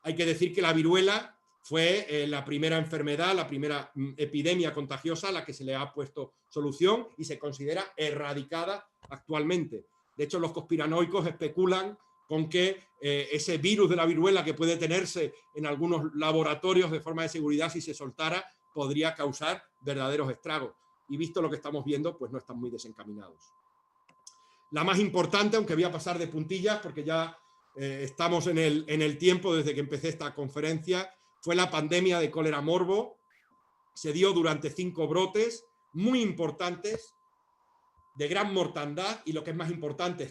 Hay que decir que la viruela fue la primera enfermedad, la primera epidemia contagiosa a la que se le ha puesto solución y se considera erradicada actualmente. De hecho, los conspiranoicos especulan con que ese virus de la viruela que puede tenerse en algunos laboratorios de forma de seguridad, si se soltara, podría causar verdaderos estragos. Y visto lo que estamos viendo, pues no están muy desencaminados. La más importante, aunque voy a pasar de puntillas porque ya estamos en el tiempo desde que empecé esta conferencia, fue la pandemia de cólera morbo. Se dio durante 5 brotes muy importantes, de gran mortandad y, lo que es más importante,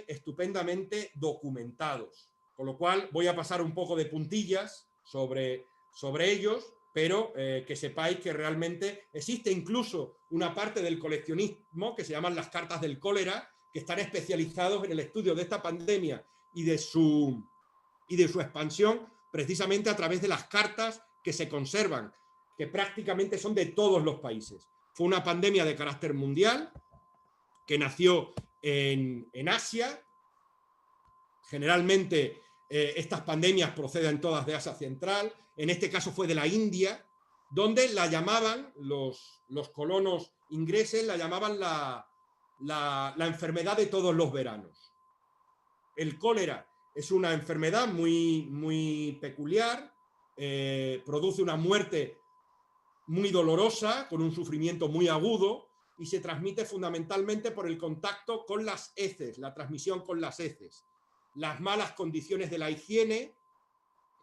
estupendamente documentados. Con lo cual voy a pasar un poco de puntillas sobre ellos, pero que sepáis que realmente existe incluso una parte del coleccionismo que se llaman las cartas del cólera, que están especializados en el estudio de esta pandemia y de su expansión precisamente a través de las cartas que se conservan, que prácticamente son de todos los países. Fue una pandemia de carácter mundial que nació en Asia. Generalmente estas pandemias proceden todas de Asia Central. En este caso fue de la India, donde la llamaban, los colonos ingleses, la llamaban la enfermedad de todos los veranos. El cólera es una enfermedad muy, muy peculiar, produce una muerte muy dolorosa, con un sufrimiento muy agudo, y se transmite fundamentalmente por el contacto con las heces, la transmisión con las heces. Las malas condiciones de la higiene,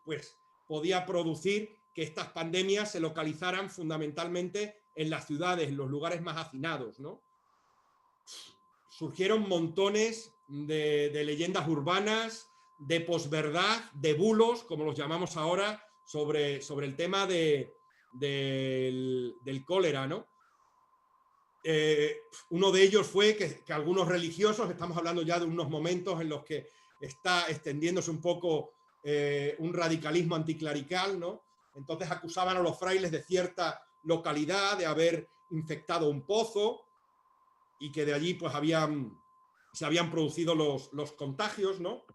pues podía producir que estas pandemias se localizaran fundamentalmente en las ciudades, en los lugares más hacinados, ¿no? Surgieron montones de leyendas urbanas, de posverdad, de bulos, como los llamamos ahora, sobre el tema del cólera, ¿no? Uno de ellos fue que algunos religiosos, estamos hablando ya de unos momentos en los que está extendiéndose un poco un radicalismo anticlerical, ¿no? Entonces acusaban a los frailes de cierta localidad de haber infectado un pozo y que de allí pues se habían producido los contagios, ¿no?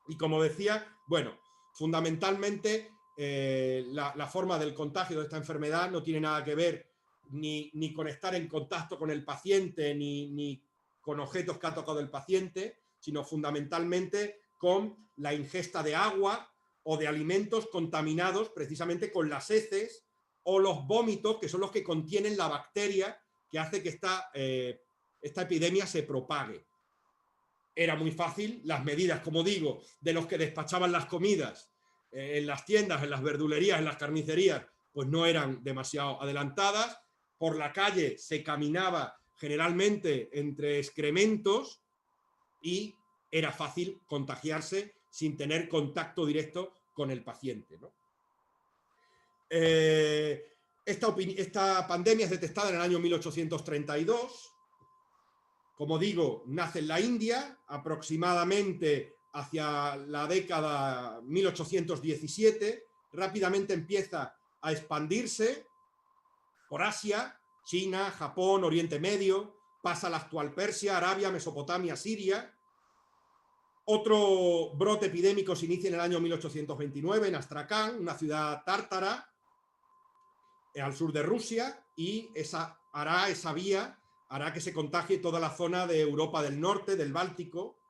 Y como decía, bueno, fundamentalmente la forma del contagio de esta enfermedad no tiene nada que ver ni con estar en contacto con el paciente, ni con objetos que ha tocado el paciente, sino fundamentalmente con la ingesta de agua o de alimentos contaminados precisamente con las heces o los vómitos, que son los que contienen la bacteria que hace que esta epidemia se propague. Era muy fácil, las medidas, como digo, de los que despachaban las comidas en las tiendas, en las verdulerías, en las carnicerías, pues no eran demasiado adelantadas. Por la calle se caminaba generalmente entre excrementos y era fácil contagiarse sin tener contacto directo con el paciente, ¿no? Esta pandemia es detectada en el año 1832. Como digo, nace en la India, aproximadamente hacia la década 1817. Rápidamente empieza a expandirse por Asia, China, Japón, Oriente Medio, pasa a la actual Persia, Arabia, Mesopotamia, Siria. Otro brote epidémico se inicia en el año 1829 en Astrakán, una ciudad tártara al sur de Rusia, y esa vía hará que se contagie toda la zona de Europa del Norte, del Báltico.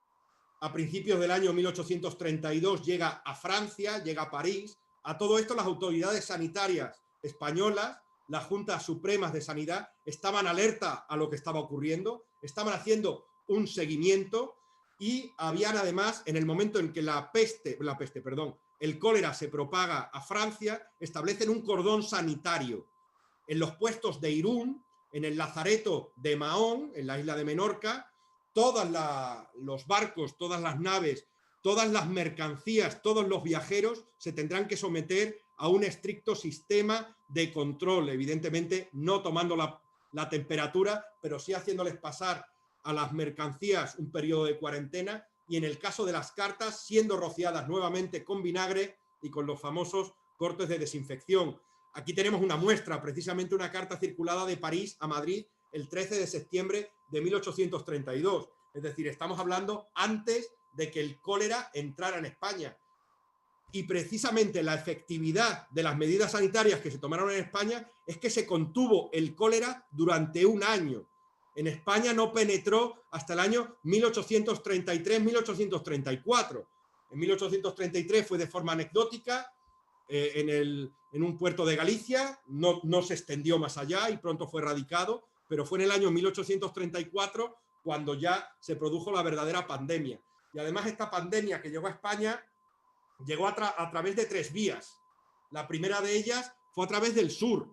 A principios del año 1832 llega a Francia, llega a París. A todo esto las autoridades sanitarias españolas, las juntas supremas de sanidad, estaban alerta a lo que estaba ocurriendo, estaban haciendo un seguimiento y habían además, en el momento en que el cólera se propaga a Francia, establecen un cordón sanitario en los puestos de Irún, en el lazareto de Mahón, en la isla de Menorca. Todos los barcos, todas las naves, todas las mercancías, todos los viajeros se tendrán que someter a un estricto sistema de control, evidentemente no tomando la temperatura, pero sí haciéndoles pasar a las mercancías un periodo de cuarentena, y en el caso de las cartas siendo rociadas nuevamente con vinagre y con los famosos cortes de desinfección. Aquí tenemos una muestra, precisamente una carta circulada de París a Madrid el 13 de septiembre de 1832. Es decir, estamos hablando antes de que el cólera entrara en España. Y precisamente la efectividad de las medidas sanitarias que se tomaron en España es que se contuvo el cólera durante un año. En España no penetró hasta el año 1833-1834. En 1833 fue de forma anecdótica en un puerto de Galicia, no se extendió más allá y pronto fue erradicado, pero fue en el año 1834 cuando ya se produjo la verdadera pandemia. Y además esta pandemia que llegó a España llegó a través de 3 vías. La primera de ellas fue a través del sur,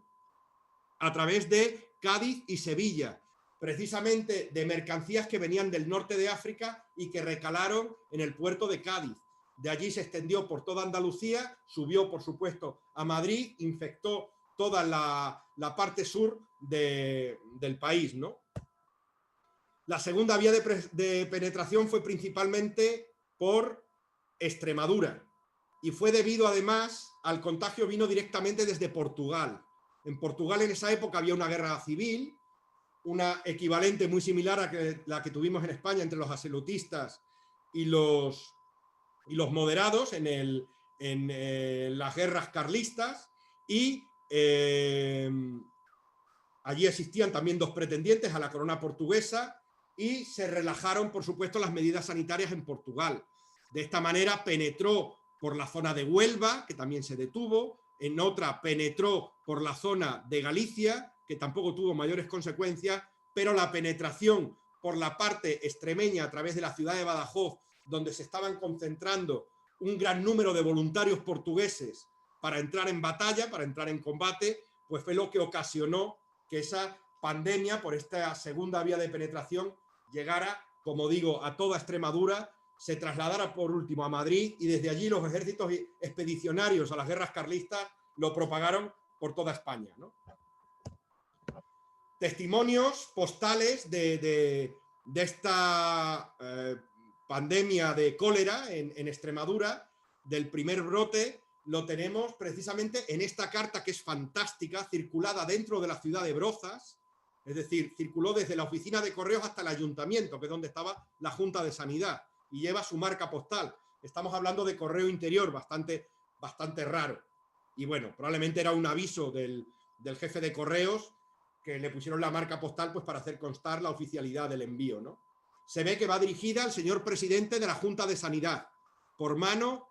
a través de Cádiz y Sevilla, precisamente de mercancías que venían del norte de África y que recalaron en el puerto de Cádiz. De allí se extendió por toda Andalucía, subió por supuesto a Madrid, infectó toda la parte sur del país, ¿no? La segunda vía de penetración fue principalmente por Extremadura, y fue debido además al contagio vino directamente desde Portugal. En Portugal en esa época había una guerra civil, una equivalente muy similar a la que tuvimos en España entre los absolutistas y los moderados en las guerras carlistas, y allí existían también dos pretendientes a la corona portuguesa y se relajaron, por supuesto, las medidas sanitarias en Portugal. De esta manera penetró por la zona de Huelva, que también se detuvo, en otra penetró por la zona de Galicia, que tampoco tuvo mayores consecuencias, pero la penetración por la parte extremeña a través de la ciudad de Badajoz, donde se estaban concentrando un gran número de voluntarios portugueses para entrar en batalla, para entrar en combate, pues fue lo que ocasionó que esa pandemia, por esta segunda vía de penetración, llegara, como digo, a toda Extremadura, se trasladara por último a Madrid, y desde allí los ejércitos expedicionarios a las guerras carlistas lo propagaron por toda España, ¿no? Testimonios postales de esta pandemia de cólera en Extremadura, del primer brote, lo tenemos precisamente en esta carta, que es fantástica, circulada dentro de la ciudad de Brozas, es decir, circuló desde la oficina de correos hasta el ayuntamiento, que es donde estaba la Junta de Sanidad, y lleva su marca postal. Estamos hablando de correo interior, bastante raro. Y bueno, probablemente era un aviso del jefe de correos, que le pusieron la marca postal pues para hacer constar la oficialidad del envío, ¿no? Se ve que va dirigida al señor presidente de la Junta de Sanidad, por mano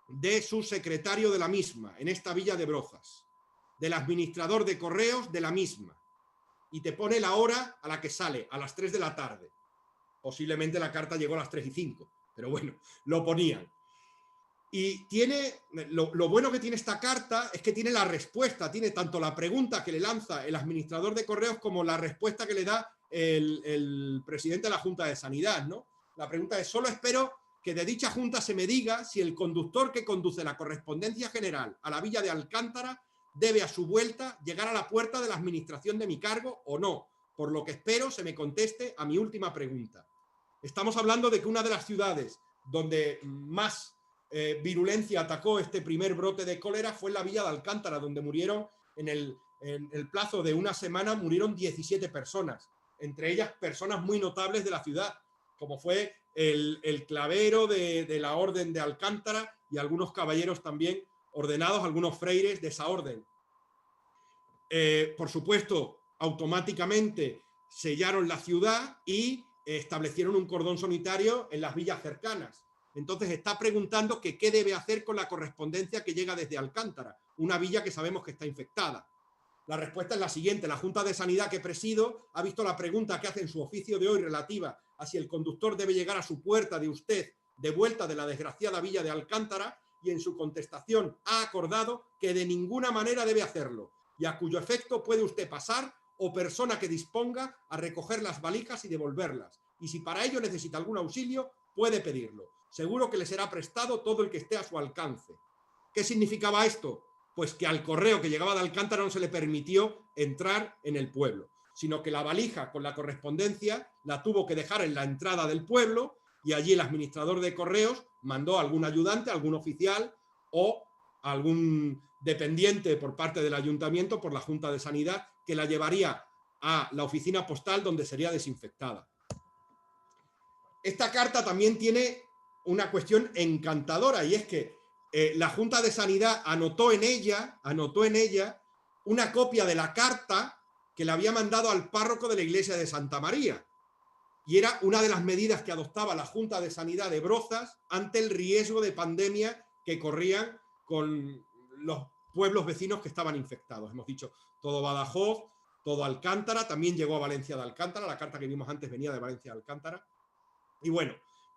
de su secretario de la misma, en esta villa de Brozas, del administrador de correos de la misma, y te pone la hora a la que sale, a las 3 de la tarde. Posiblemente la carta llegó a las 3:05, pero bueno, lo ponían. Y tiene, lo bueno que tiene esta carta es que tiene la respuesta, tiene tanto la pregunta que le lanza el administrador de correos como la respuesta que le da el presidente de la Junta de Sanidad, ¿no? La pregunta es: solo espero que de dicha junta se me diga si el conductor que conduce la correspondencia general a la villa de Alcántara debe a su vuelta llegar a la puerta de la administración de mi cargo o no, por lo que espero se me conteste a mi última pregunta. Estamos hablando de que una de las ciudades donde más virulencia atacó este primer brote de cólera fue en la villa de Alcántara, donde murieron en el plazo de una semana, murieron 17 personas, entre ellas personas muy notables de la ciudad, como fue el clavero de la orden de Alcántara y algunos caballeros también ordenados, algunos freires de esa orden. Por supuesto, automáticamente sellaron la ciudad y establecieron un cordón sanitario en las villas cercanas. Entonces está preguntando que qué debe hacer con la correspondencia que llega desde Alcántara, una villa que sabemos que está infectada. La respuesta es la siguiente: la Junta de Sanidad que presido ha visto la pregunta que hace en su oficio de hoy relativa a si el conductor debe llegar a su puerta de usted de vuelta de la desgraciada villa de Alcántara, y en su contestación ha acordado que de ninguna manera debe hacerlo, y a cuyo efecto puede usted pasar o persona que disponga a recoger las valijas y devolverlas, y si para ello necesita algún auxilio puede pedirlo. Seguro que le será prestado todo el que esté a su alcance. ¿Qué significaba esto? Pues que al correo que llegaba de Alcántara no se le permitió entrar en el pueblo, sino que la valija con la correspondencia la tuvo que dejar en la entrada del pueblo, y allí el administrador de correos mandó a algún ayudante, algún oficial o algún dependiente por parte del ayuntamiento, por la Junta de Sanidad, que la llevaría a la oficina postal donde sería desinfectada. Esta carta también tiene una cuestión encantadora, y es que la Junta de Sanidad anotó en ella una copia de la carta que le había mandado al párroco de la iglesia de Santa María, y era una de las medidas que adoptaba la Junta de Sanidad de Brozas ante el riesgo de pandemia que corrían con los pueblos vecinos que estaban infectados. Hemos dicho todo Badajoz, todo Alcántara, también llegó a Valencia de Alcántara, la carta que vimos antes venía de Valencia de Alcántara. Y bueno,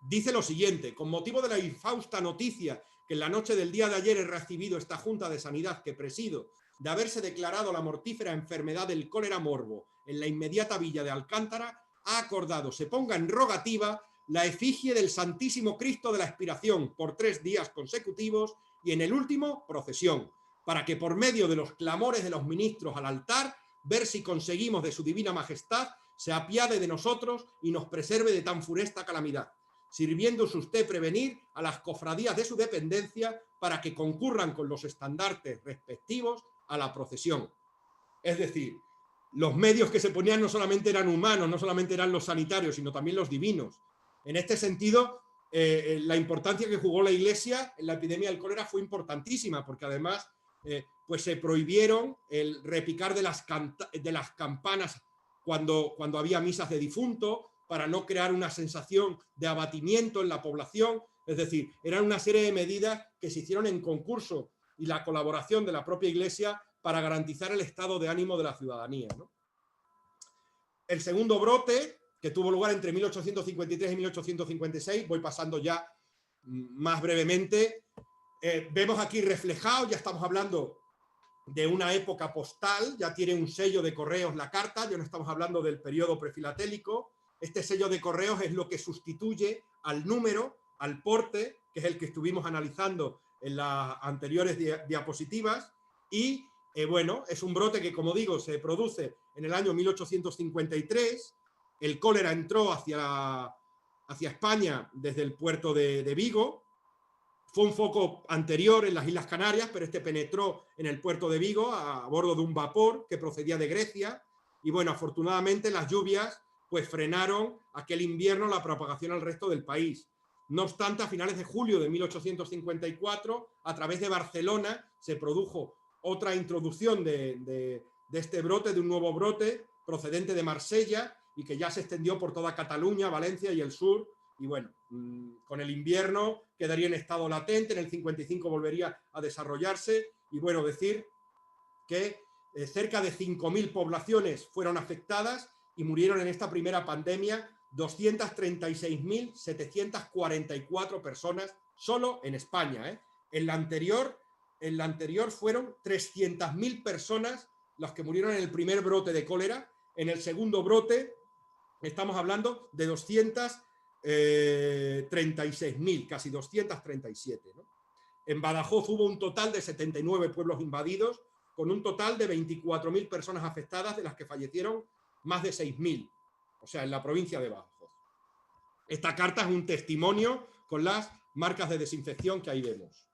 dice lo siguiente: con motivo de la infausta noticia que en la noche del día de ayer he recibido esta Junta de Sanidad que presido, de haberse declarado la mortífera enfermedad del cólera morbo en la inmediata villa de Alcántara, ha acordado se ponga en rogativa la efigie del Santísimo Cristo de la Expiración por 3 días consecutivos, y en el último procesión, para que por medio de los clamores de los ministros al altar, ver si conseguimos de su divina majestad se apiade de nosotros y nos preserve de tan funesta calamidad, sirviéndose usted prevenir a las cofradías de su dependencia para que concurran con los estandartes respectivos a la procesión. Es decir, los medios que se ponían no solamente eran humanos, no solamente eran los sanitarios, sino también los divinos. En este sentido, la importancia que jugó la Iglesia en la epidemia del cólera fue importantísima, porque además pues se prohibieron el repicar de las campanas cuando había misas de difunto, para no crear una sensación de abatimiento en la población. Es decir, eran una serie de medidas que se hicieron en concurso y la colaboración de la propia Iglesia para garantizar el estado de ánimo de la ciudadanía, ¿no? El segundo brote, que tuvo lugar entre 1853 y 1856, voy pasando ya más brevemente, vemos aquí reflejado, ya estamos hablando de una época postal, ya tiene un sello de correos la carta, ya no estamos hablando del periodo prefilatélico. Este sello de correos es lo que sustituye al número, al porte, que es el que estuvimos analizando en las anteriores diapositivas, y bueno, es un brote que, como digo, se produce en el año 1853. El cólera entró hacia España desde el puerto de Vigo. Fue un foco anterior en las Islas Canarias, pero este penetró en el puerto de Vigo a bordo de un vapor que procedía de Grecia. Y bueno, afortunadamente las lluvias pues frenaron aquel invierno la propagación al resto del país. No obstante, a finales de julio de 1854, a través de Barcelona, se produjo otra introducción de este brote, de un nuevo brote procedente de Marsella, y que ya se extendió por toda Cataluña, Valencia y el sur. Y bueno, con el invierno quedaría en estado latente, en el 55 volvería a desarrollarse. Y bueno, decir que cerca de 5.000 poblaciones fueron afectadas y murieron en esta primera pandemia 236.744 personas solo en España, ¿eh? En la anterior fueron 300.000 personas las que murieron en el primer brote de cólera. En el segundo brote estamos hablando de 236.000, casi 237, ¿no? En Badajoz hubo un total de 79 pueblos invadidos, con un total de 24.000 personas afectadas, de las que fallecieron más de 6.000, o sea, en la provincia de Badajoz. Esta carta es un testimonio con las marcas de desinfección que ahí vemos.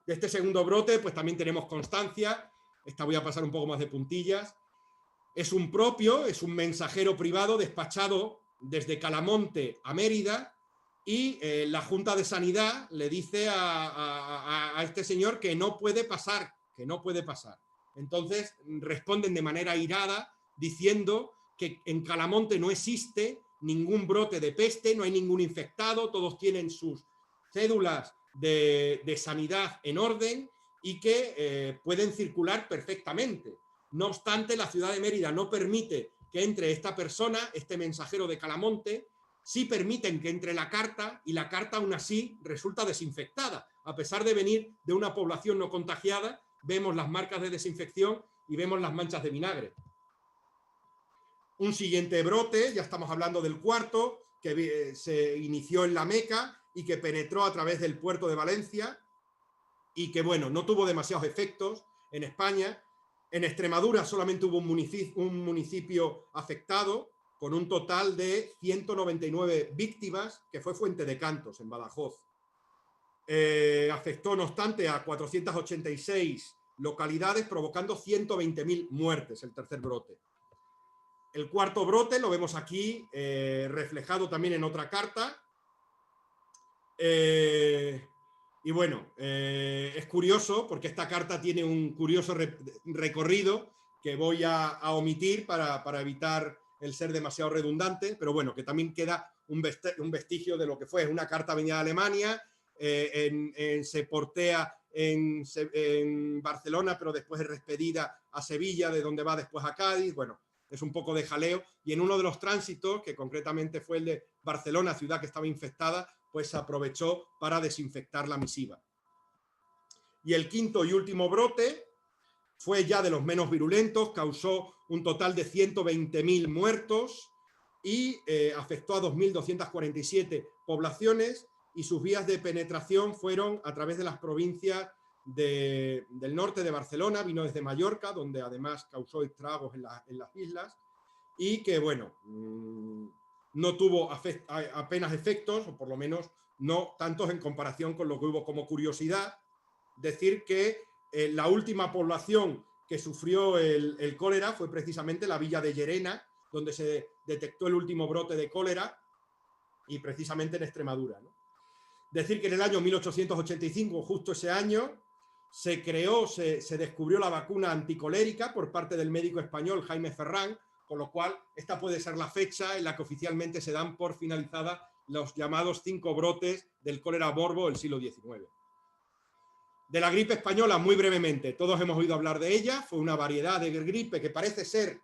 De este segundo brote, pues también tenemos constancia. Esta voy a pasar un poco más de puntillas. Es un mensajero privado despachado desde Calamonte a Mérida, y la Junta de Sanidad le dice a este señor que no puede pasar, Entonces responden de manera airada diciendo que en Calamonte no existe ningún brote de peste, no hay ningún infectado, todos tienen sus cédulas de sanidad en orden y que pueden circular perfectamente. No obstante, la ciudad de Mérida no permite que entre esta persona, este mensajero de Calamonte. Sí permiten que entre la carta, y la carta aún así resulta desinfectada. A pesar de venir de una población no contagiada, vemos las marcas de desinfección y vemos las manchas de vinagre. Un siguiente brote, ya estamos hablando del cuarto, que se inició en La Meca y que penetró a través del puerto de Valencia, y que, bueno, no tuvo demasiados efectos en España. En Extremadura solamente hubo un municipio afectado, con un total de 199 víctimas, que fue Fuente de Cantos, en Badajoz. Afectó, no obstante, a 486 localidades, provocando 120.000 muertes, el tercer brote. El cuarto brote lo vemos aquí reflejado también en otra carta. Y bueno, es curioso porque esta carta tiene un curioso recorrido que voy a omitir para evitar el ser demasiado redundante, pero bueno, que también queda un vestigio de lo que fue una carta venida de Alemania, se portea en Barcelona, pero después es expedida a Sevilla, de donde va después a Cádiz. Bueno, es un poco de jaleo, y en uno de los tránsitos, que concretamente fue el de Barcelona, ciudad que estaba infectada, pues se aprovechó para desinfectar la misiva. Y el quinto y último brote fue ya de los menos virulentos, causó un total de 120.000 muertos y afectó a 2.247 poblaciones, y sus vías de penetración fueron a través de las provincias del norte de Barcelona, vino desde Mallorca, donde además causó estragos en las islas, y que, bueno, no tuvo apenas efectos, o por lo menos no tantos en comparación con lo que hubo. Como curiosidad, decir que la última población que sufrió el cólera fue precisamente la villa de Llerena, donde se detectó el último brote de cólera, y precisamente en Extremadura, ¿no? Decir que en el año 1885, justo ese año, se descubrió la vacuna anticolérica por parte del médico español Jaime Ferrán, con lo cual esta puede ser la fecha en la que oficialmente se dan por finalizada los llamados 5 brotes del cólera morbo del siglo XIX. De la gripe española, muy brevemente, todos hemos oído hablar de ella. Fue una variedad de gripe que parece ser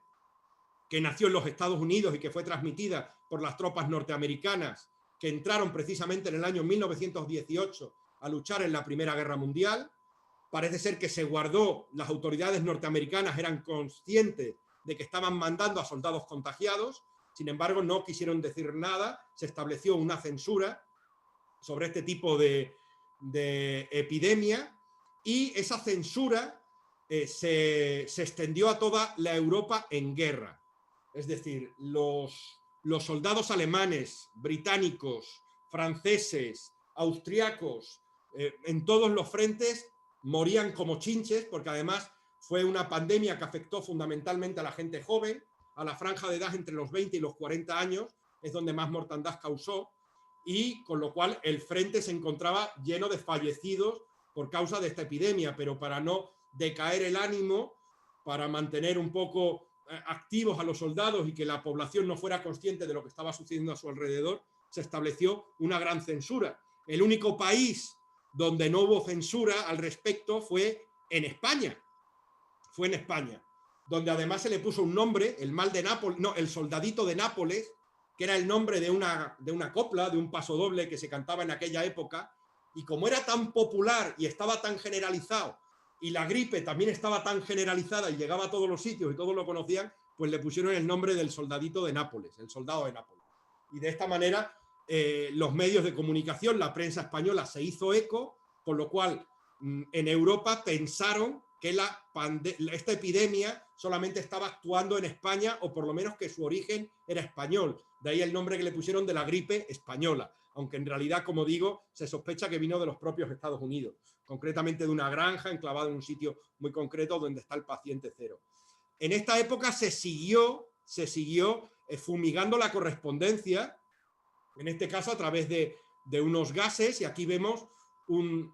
que nació en los Estados Unidos y que fue transmitida por las tropas norteamericanas que entraron precisamente en el año 1918 a luchar en la Primera Guerra Mundial. Parece ser que se guardó, las autoridades norteamericanas eran conscientes de que estaban mandando a soldados contagiados, sin embargo no quisieron decir nada, se estableció una censura sobre este tipo de epidemia, y esa censura se extendió a toda la Europa en guerra. Es decir, los soldados alemanes, británicos, franceses, austriacos, en todos los frentes morían como chinches, porque además fue una pandemia que afectó fundamentalmente a la gente joven, a la franja de edad entre los 20 y los 40 años, es donde más mortandad causó, y con lo cual el frente se encontraba lleno de fallecidos por causa de esta epidemia, pero para no decaer el ánimo, para mantener un poco activos a los soldados y que la población no fuera consciente de lo que estaba sucediendo a su alrededor, se estableció una gran censura. El único país donde no hubo censura al respecto fue en España. Fue en España, donde además se le puso un nombre, el mal de Nápoles, no, el soldadito de Nápoles, que era el nombre de una copla, de un pasodoble que se cantaba en aquella época, y como era tan popular y estaba tan generalizado, y la gripe también estaba tan generalizada y llegaba a todos los sitios y todos lo conocían, pues le pusieron el nombre del soldadito de Nápoles, el soldado de Nápoles. Y de esta manera los medios de comunicación, la prensa española se hizo eco, con lo cual en Europa pensaron que esta epidemia solamente estaba actuando en España, o por lo menos que su origen era español. De ahí el nombre que le pusieron de la gripe española, aunque en realidad, como digo, se sospecha que vino de los propios Estados Unidos, concretamente de una granja enclavada en un sitio muy concreto donde está el paciente cero. En esta época se siguió fumigando la correspondencia, en este caso a través de unos gases, y aquí vemos un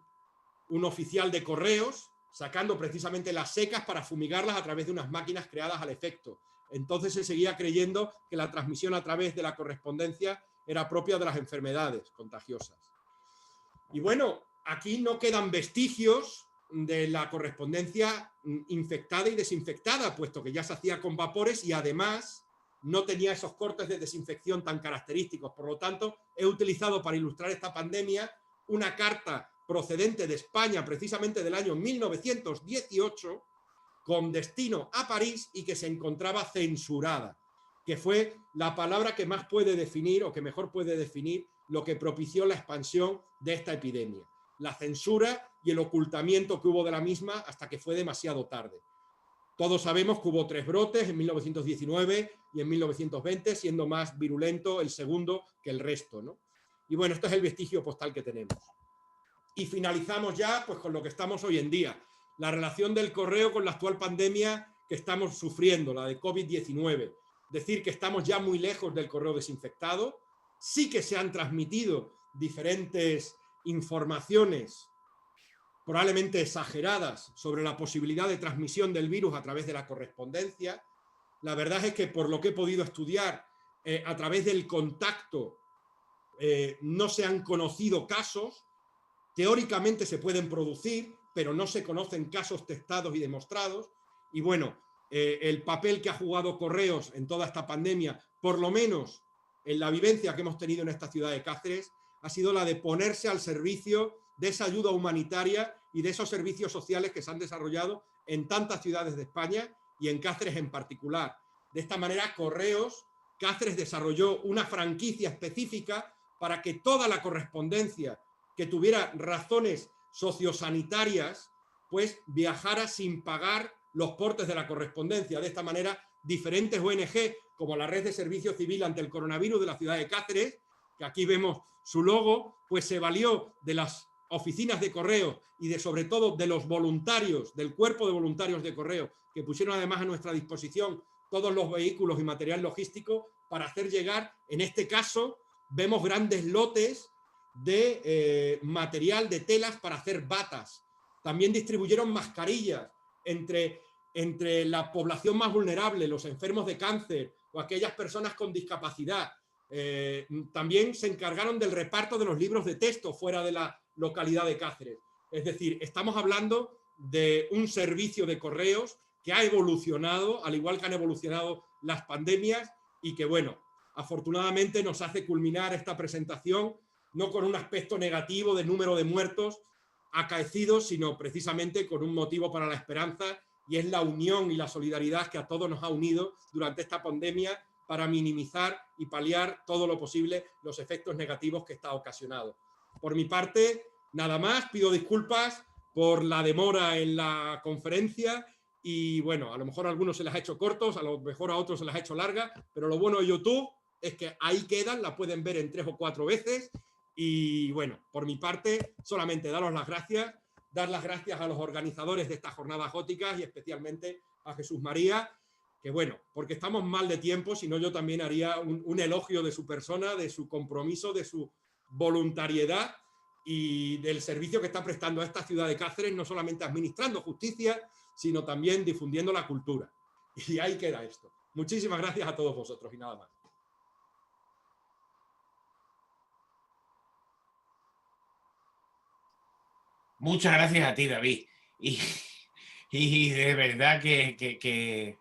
oficial de correos sacando precisamente las secas para fumigarlas a través de unas máquinas creadas al efecto. Entonces se seguía creyendo que la transmisión a través de la correspondencia era propia de las enfermedades contagiosas. Y bueno, aquí no quedan vestigios de la correspondencia infectada y desinfectada, puesto que ya se hacía con vapores y además no tenía esos cortes de desinfección tan característicos. Por lo tanto, he utilizado para ilustrar esta pandemia una carta procedente de España, precisamente del año 1918, con destino a París y que se encontraba censurada, que fue la palabra que más puede definir o que mejor puede definir lo que propició la expansión de esta epidemia. La censura y el ocultamiento que hubo de la misma hasta que fue demasiado tarde. Todos sabemos que hubo 3 brotes en 1919 y en 1920, siendo más virulento el segundo que el resto, ¿no? Y bueno, esto es el vestigio postal que tenemos. Y finalizamos ya pues con lo que estamos hoy en día, la relación del correo con la actual pandemia que estamos sufriendo, la de COVID-19. Decir que estamos ya muy lejos del correo desinfectado, sí que se han transmitido diferentes informaciones probablemente exageradas sobre la posibilidad de transmisión del virus a través de la correspondencia. La verdad es que por lo que he podido estudiar, a través del contacto no se han conocido casos. Teóricamente se pueden producir, pero no se conocen casos testados y demostrados. Y bueno, el papel que ha jugado Correos en toda esta pandemia, por lo menos en la vivencia que hemos tenido en esta ciudad de Cáceres, ha sido la de ponerse al servicio de esa ayuda humanitaria y de esos servicios sociales que se han desarrollado en tantas ciudades de España y en Cáceres en particular. De esta manera, Correos Cáceres desarrolló una franquicia específica para que toda la correspondencia que tuviera razones sociosanitarias, pues viajara sin pagar los portes de la correspondencia. De esta manera, diferentes ONG, como la Red de Servicio Civil ante el Coronavirus de la ciudad de Cáceres, que aquí vemos su logo, pues se valió de las oficinas de correo y sobre todo de los voluntarios, del cuerpo de voluntarios de correo, que pusieron además a nuestra disposición todos los vehículos y material logístico para hacer llegar, en este caso, vemos grandes lotes de material de telas para hacer batas. También distribuyeron mascarillas entre la población más vulnerable, los enfermos de cáncer o aquellas personas con discapacidad. También se encargaron del reparto de los libros de texto fuera de la localidad de Cáceres. Es decir, estamos hablando de un servicio de correos que ha evolucionado, al igual que han evolucionado las pandemias, y que, bueno, afortunadamente nos hace culminar esta presentación no con un aspecto negativo de número de muertos acaecidos, sino precisamente con un motivo para la esperanza, y es la unión y la solidaridad que a todos nos ha unido durante esta pandemia para minimizar y paliar todo lo posible los efectos negativos que está ocasionado. Por mi parte, nada más, pido disculpas por la demora en la conferencia y, bueno, a lo mejor a algunos se las ha hecho cortos, a lo mejor a otros se las ha hecho largas, pero lo bueno de YouTube es que ahí quedan, la pueden ver en 3 o 4 veces y, bueno, por mi parte, solamente daros las gracias, dar las gracias a los organizadores de estas jornadas góticas y especialmente a Jesús María, que, bueno, porque estamos mal de tiempo, si no yo también haría un elogio de su persona, de su compromiso, de su voluntariedad y del servicio que está prestando a esta ciudad de Cáceres, no solamente administrando justicia, sino también difundiendo la cultura. Y ahí queda esto. Muchísimas gracias a todos vosotros y nada más. Muchas gracias a ti, David. Y de verdad que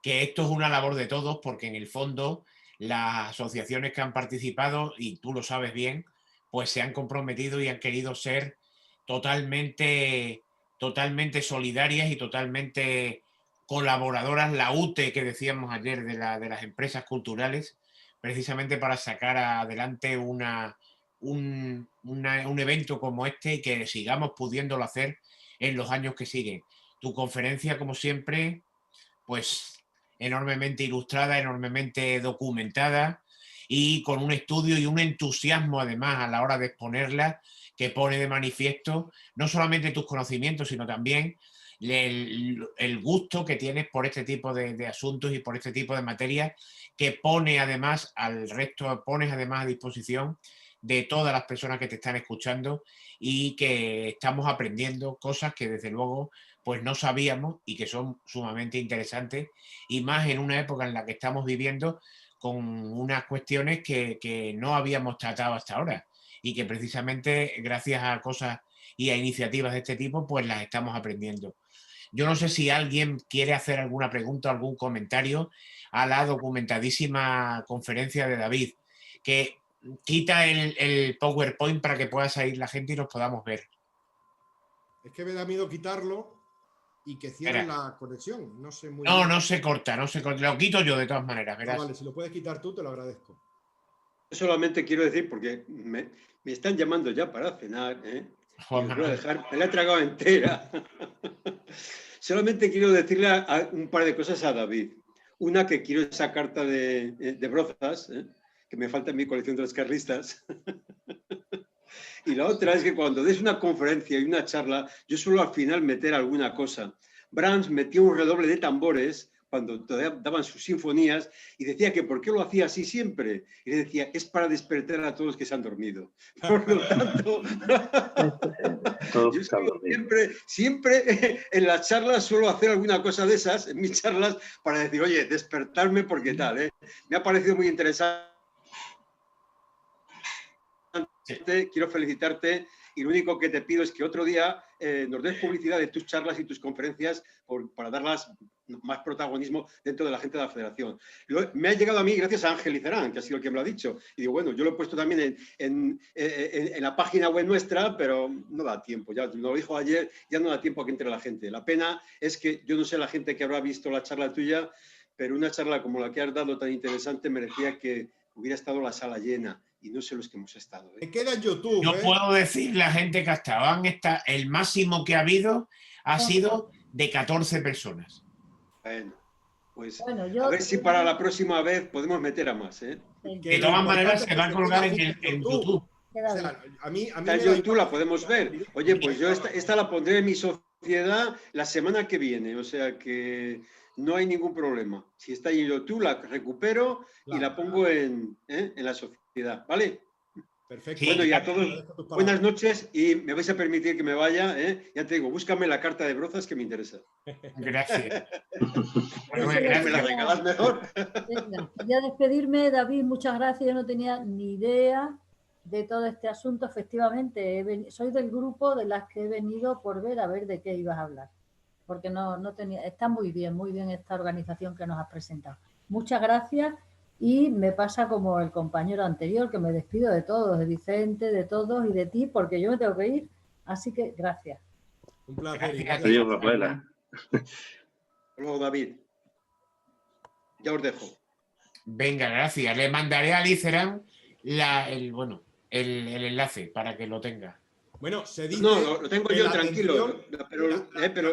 esto es una labor de todos, porque en el fondo las asociaciones que han participado, y tú lo sabes bien, pues se han comprometido y han querido ser totalmente solidarias y totalmente colaboradoras, la UTE que decíamos ayer de las empresas culturales, precisamente para sacar adelante un evento como este y que sigamos pudiéndolo hacer en los años que siguen. Tu conferencia, como siempre, pues enormemente ilustrada, enormemente documentada y con un estudio y un entusiasmo además a la hora de exponerla que pone de manifiesto no solamente tus conocimientos, sino también el gusto que tienes por este tipo de asuntos y por este tipo de materias que pone además al resto, pones además a disposición de todas las personas que te están escuchando y que estamos aprendiendo cosas que desde luego pues no sabíamos y que son sumamente interesantes, y más en una época en la que estamos viviendo con unas cuestiones que no habíamos tratado hasta ahora y que precisamente gracias a cosas y a iniciativas de este tipo pues las estamos aprendiendo. Yo no sé si alguien quiere hacer alguna pregunta o algún comentario a la documentadísima conferencia de David, que quita el PowerPoint para que pueda salir la gente y nos podamos ver. Es que me da miedo quitarlo y que cierre la conexión. No sé muy bien. No se corta, Lo quito yo de todas maneras, verás. Vale, si lo puedes quitar tú, te lo agradezco. Solamente quiero decir, porque me están llamando ya para cenar, ¿eh? Y os voy a dejar, me la he tragado entera. Solamente quiero decirle un par de cosas a David. Una, que quiero esa carta de Brozas, que me falta en mi colección de los carlistas. Y la otra es que cuando des una conferencia y una charla, yo suelo al final meter alguna cosa. Brahms metió un redoble de tambores cuando todavía daban sus sinfonías y decía que por qué lo hacía así siempre. Y le decía, es para despertar a todos los que se han dormido. Por lo tanto, yo siempre en las charlas suelo hacer alguna cosa de esas, en mis charlas, para decir, oye, despertarme porque tal, ¿eh? Me ha parecido muy interesante. Quiero felicitarte y lo único que te pido es que otro día nos des publicidad de tus charlas y tus conferencias para darlas más protagonismo dentro de la gente de la federación. Me ha llegado a mí gracias a Ángel Izarán, que ha sido el que me lo ha dicho. Y digo, bueno, yo lo he puesto también en la página web nuestra, pero no da tiempo. Ya lo dijo ayer, ya no da tiempo a que entre la gente. La pena es que yo no sé la gente que habrá visto la charla tuya, pero una charla como la que has dado tan interesante merecía que hubiera estado la sala llena. Y no sé los que hemos estado. Me queda en YouTube. Yo puedo decir la gente que ha estado. El máximo que ha habido ha sido de 14 personas. Bueno, pues a ver si para la próxima vez podemos meter a más, ¿eh? De todas maneras se va a colgar en YouTube. O sea, a mí Está en YouTube, la podemos ver. Oye, pues yo esta la pondré en mi sociedad la semana que viene, o sea que no hay ningún problema. Si está en YouTube, la recupero y la pongo en la sociedad, ¿vale? Perfecto. Bueno, y a todos, buenas noches y me vais a permitir que me vaya, ¿eh? Ya te digo, búscame la carta de Brozas que me interesa. Gracias. Bueno, gracias. ¿Me la regalas mejor? Venga, quería despedirme, David, muchas gracias. Yo no tenía ni idea de todo este asunto. Efectivamente, soy del grupo de las que he venido por ver a ver de qué ibas a hablar. Porque no tenía, está muy bien esta organización que nos has presentado. Muchas gracias y me pasa como el compañero anterior, que me despido de todos, de Vicente, de todos y de ti, porque yo me tengo que ir. Así que gracias. Un placer. Adiós, Rafaela. Luego, David. Ya os dejo. Venga, gracias. Le mandaré a Liceran el enlace para que lo tenga. Bueno, se dice... No, lo tengo yo, tranquilo.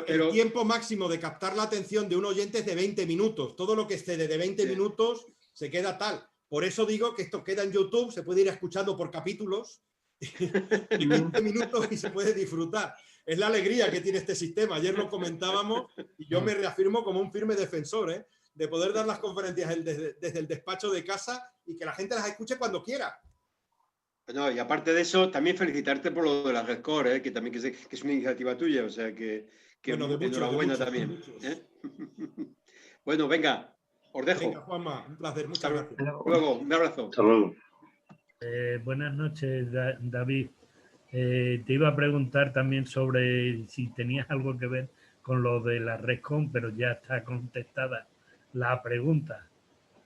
El tiempo máximo de captar la atención de un oyente es de 20 minutos. Todo lo que esté de 20 minutos se queda tal. Por eso digo que esto queda en YouTube, se puede ir escuchando por capítulos y 20 minutos y se puede disfrutar. Es la alegría que tiene este sistema. Ayer lo comentábamos y yo me reafirmo como un firme defensor, de poder dar las conferencias desde el despacho de casa y que la gente las escuche cuando quiera. No, y aparte de eso, también felicitarte por lo de la Red Core, que también que es una iniciativa tuya, o sea que bueno, enhorabuena también. Bueno, venga, os dejo. Venga, Juanma, un placer, muchas gracias. Luego, un abrazo. Hasta luego. Buenas noches, David. Te iba a preguntar también sobre si tenías algo que ver con lo de la Redcon, pero ya está contestada la pregunta.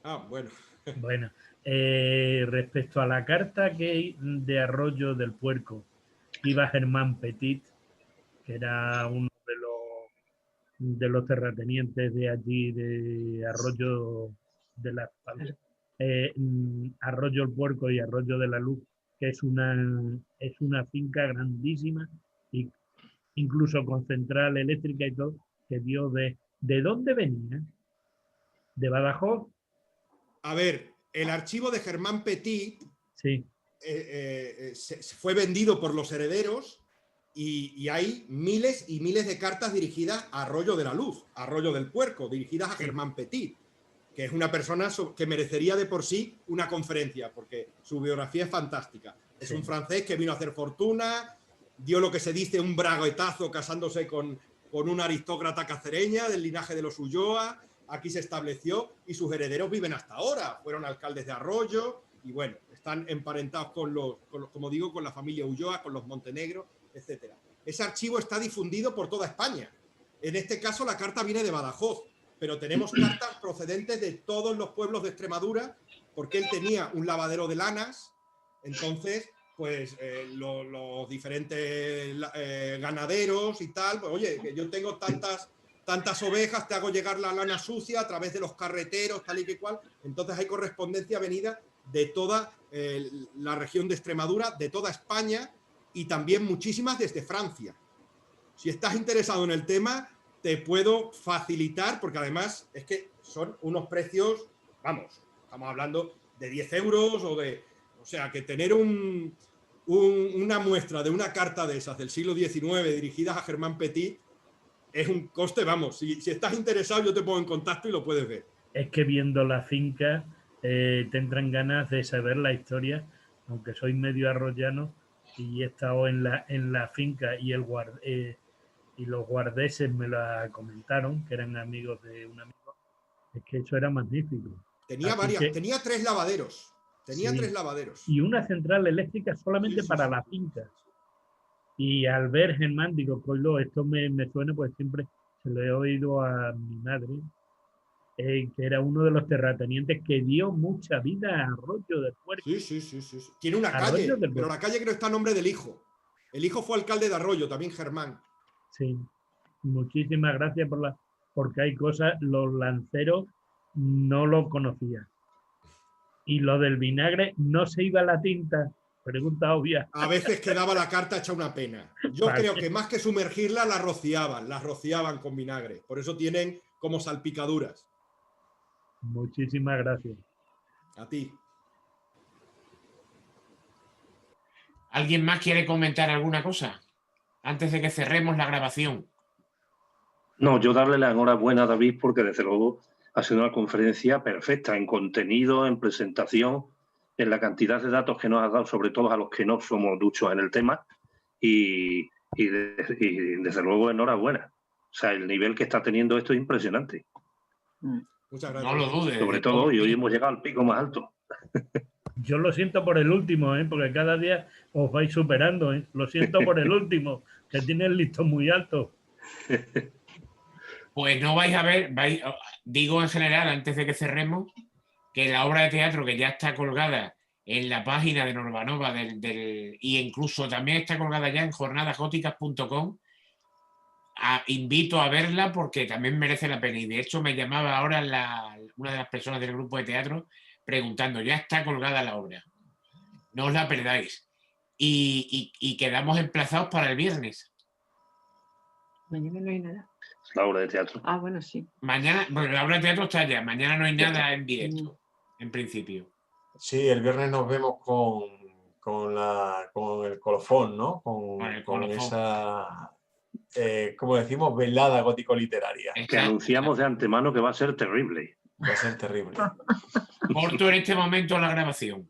Ah, bueno. Bueno, respecto a la carta de Arroyo del Puerco, iba Germán Petit, que era uno de los terratenientes de allí, de Arroyo de la Arroyo el Puerco y Arroyo de la Luz, que es una finca grandísima, y incluso con central eléctrica y todo, que dio ¿de dónde venía? ¿De Badajoz? A ver, el archivo de Germán Petit sí. Fue vendido por los herederos y hay miles y miles de cartas dirigidas a Arroyo de la Luz, a Arroyo del Puerco, dirigidas a Germán Petit, que es una persona que merecería de por sí una conferencia, porque su biografía es fantástica. Es un francés que vino a hacer fortuna, dio lo que se dice un braguetazo casándose con una aristócrata cacereña del linaje de los Ulloa. Aquí se estableció y sus herederos viven hasta ahora. Fueron alcaldes de Arroyo y bueno, están emparentados con como digo, con la familia Ulloa, con los Montenegro, etc. Ese archivo está difundido por toda España. En este caso la carta viene de Badajoz, pero tenemos cartas procedentes de todos los pueblos de Extremadura, porque él tenía un lavadero de lanas. Entonces, pues los diferentes ganaderos y tal, pues oye, que yo tengo tantas ovejas, te hago llegar la lana sucia a través de los carreteros, tal y que cual. Entonces hay correspondencia venida de toda la región de Extremadura, de toda España y también muchísimas desde Francia. Si estás interesado en el tema, te puedo facilitar, porque además es que son unos precios, vamos, estamos hablando de 10 euros o sea, que tener una muestra de una carta de esas del siglo XIX dirigidas a Germán Petit es un coste, vamos, si estás interesado yo te pongo en contacto y lo puedes ver. Es que viendo la finca tendrán ganas de saber la historia, aunque soy medio arroyano y he estado en la finca y los guardeses me la comentaron, que eran amigos de un amigo, es que eso era magnífico. Tenía 3 lavaderos, sí, 3 lavaderos. Y una central eléctrica solamente para la finca. Y al ver Germán, digo, Coilo, esto me suena, pues siempre se lo he oído a mi madre, que era uno de los terratenientes que dio mucha vida a Arroyo del Puerco. Sí. Tiene una calle, pero la calle creo está a nombre del hijo. El hijo fue alcalde de Arroyo, también Germán. Sí, muchísimas gracias porque hay cosas, los lanceros no lo conocía. Y lo del vinagre, no se iba la tinta. Pregunta obvia. A veces quedaba la carta hecha una pena. Yo creo que más que sumergirla, la rociaban con vinagre. Por eso tienen como salpicaduras. Muchísimas gracias. A ti. ¿Alguien más quiere comentar alguna cosa antes de que cerremos la grabación? No, yo darle la enhorabuena a David porque desde luego ha sido una conferencia perfecta en contenido, en presentación, en la cantidad de datos que nos ha dado, sobre todo a los que no somos duchos en el tema, y desde luego enhorabuena. O sea, el nivel que está teniendo esto es impresionante. Muchas gracias. No lo dudes. Sobre todo hoy hemos llegado al pico más alto. Yo lo siento por el último, porque cada día os vais superando. Lo siento por el último, que tiene el listón muy alto. Pues no vais a ver, digo en general, antes de que cerremos, que la obra de teatro que ya está colgada en la página de Normanova y incluso también está colgada ya en jornadasgóticas.com, invito a verla porque también merece la pena. Y de hecho me llamaba ahora una de las personas del grupo de teatro preguntando, ya está colgada la obra. No os la perdáis. Y quedamos emplazados para el viernes. Mañana no hay nada. La obra de teatro. Ah, bueno, sí. Mañana, bueno, la obra de teatro está ya. Mañana no hay nada en directo, en principio. Sí, el viernes nos vemos con el colofón, ¿no? Con esa, como decimos, velada gótico-literaria. Que anunciamos de antemano que va a ser terrible. Va a ser terrible. Corto en este momento la grabación.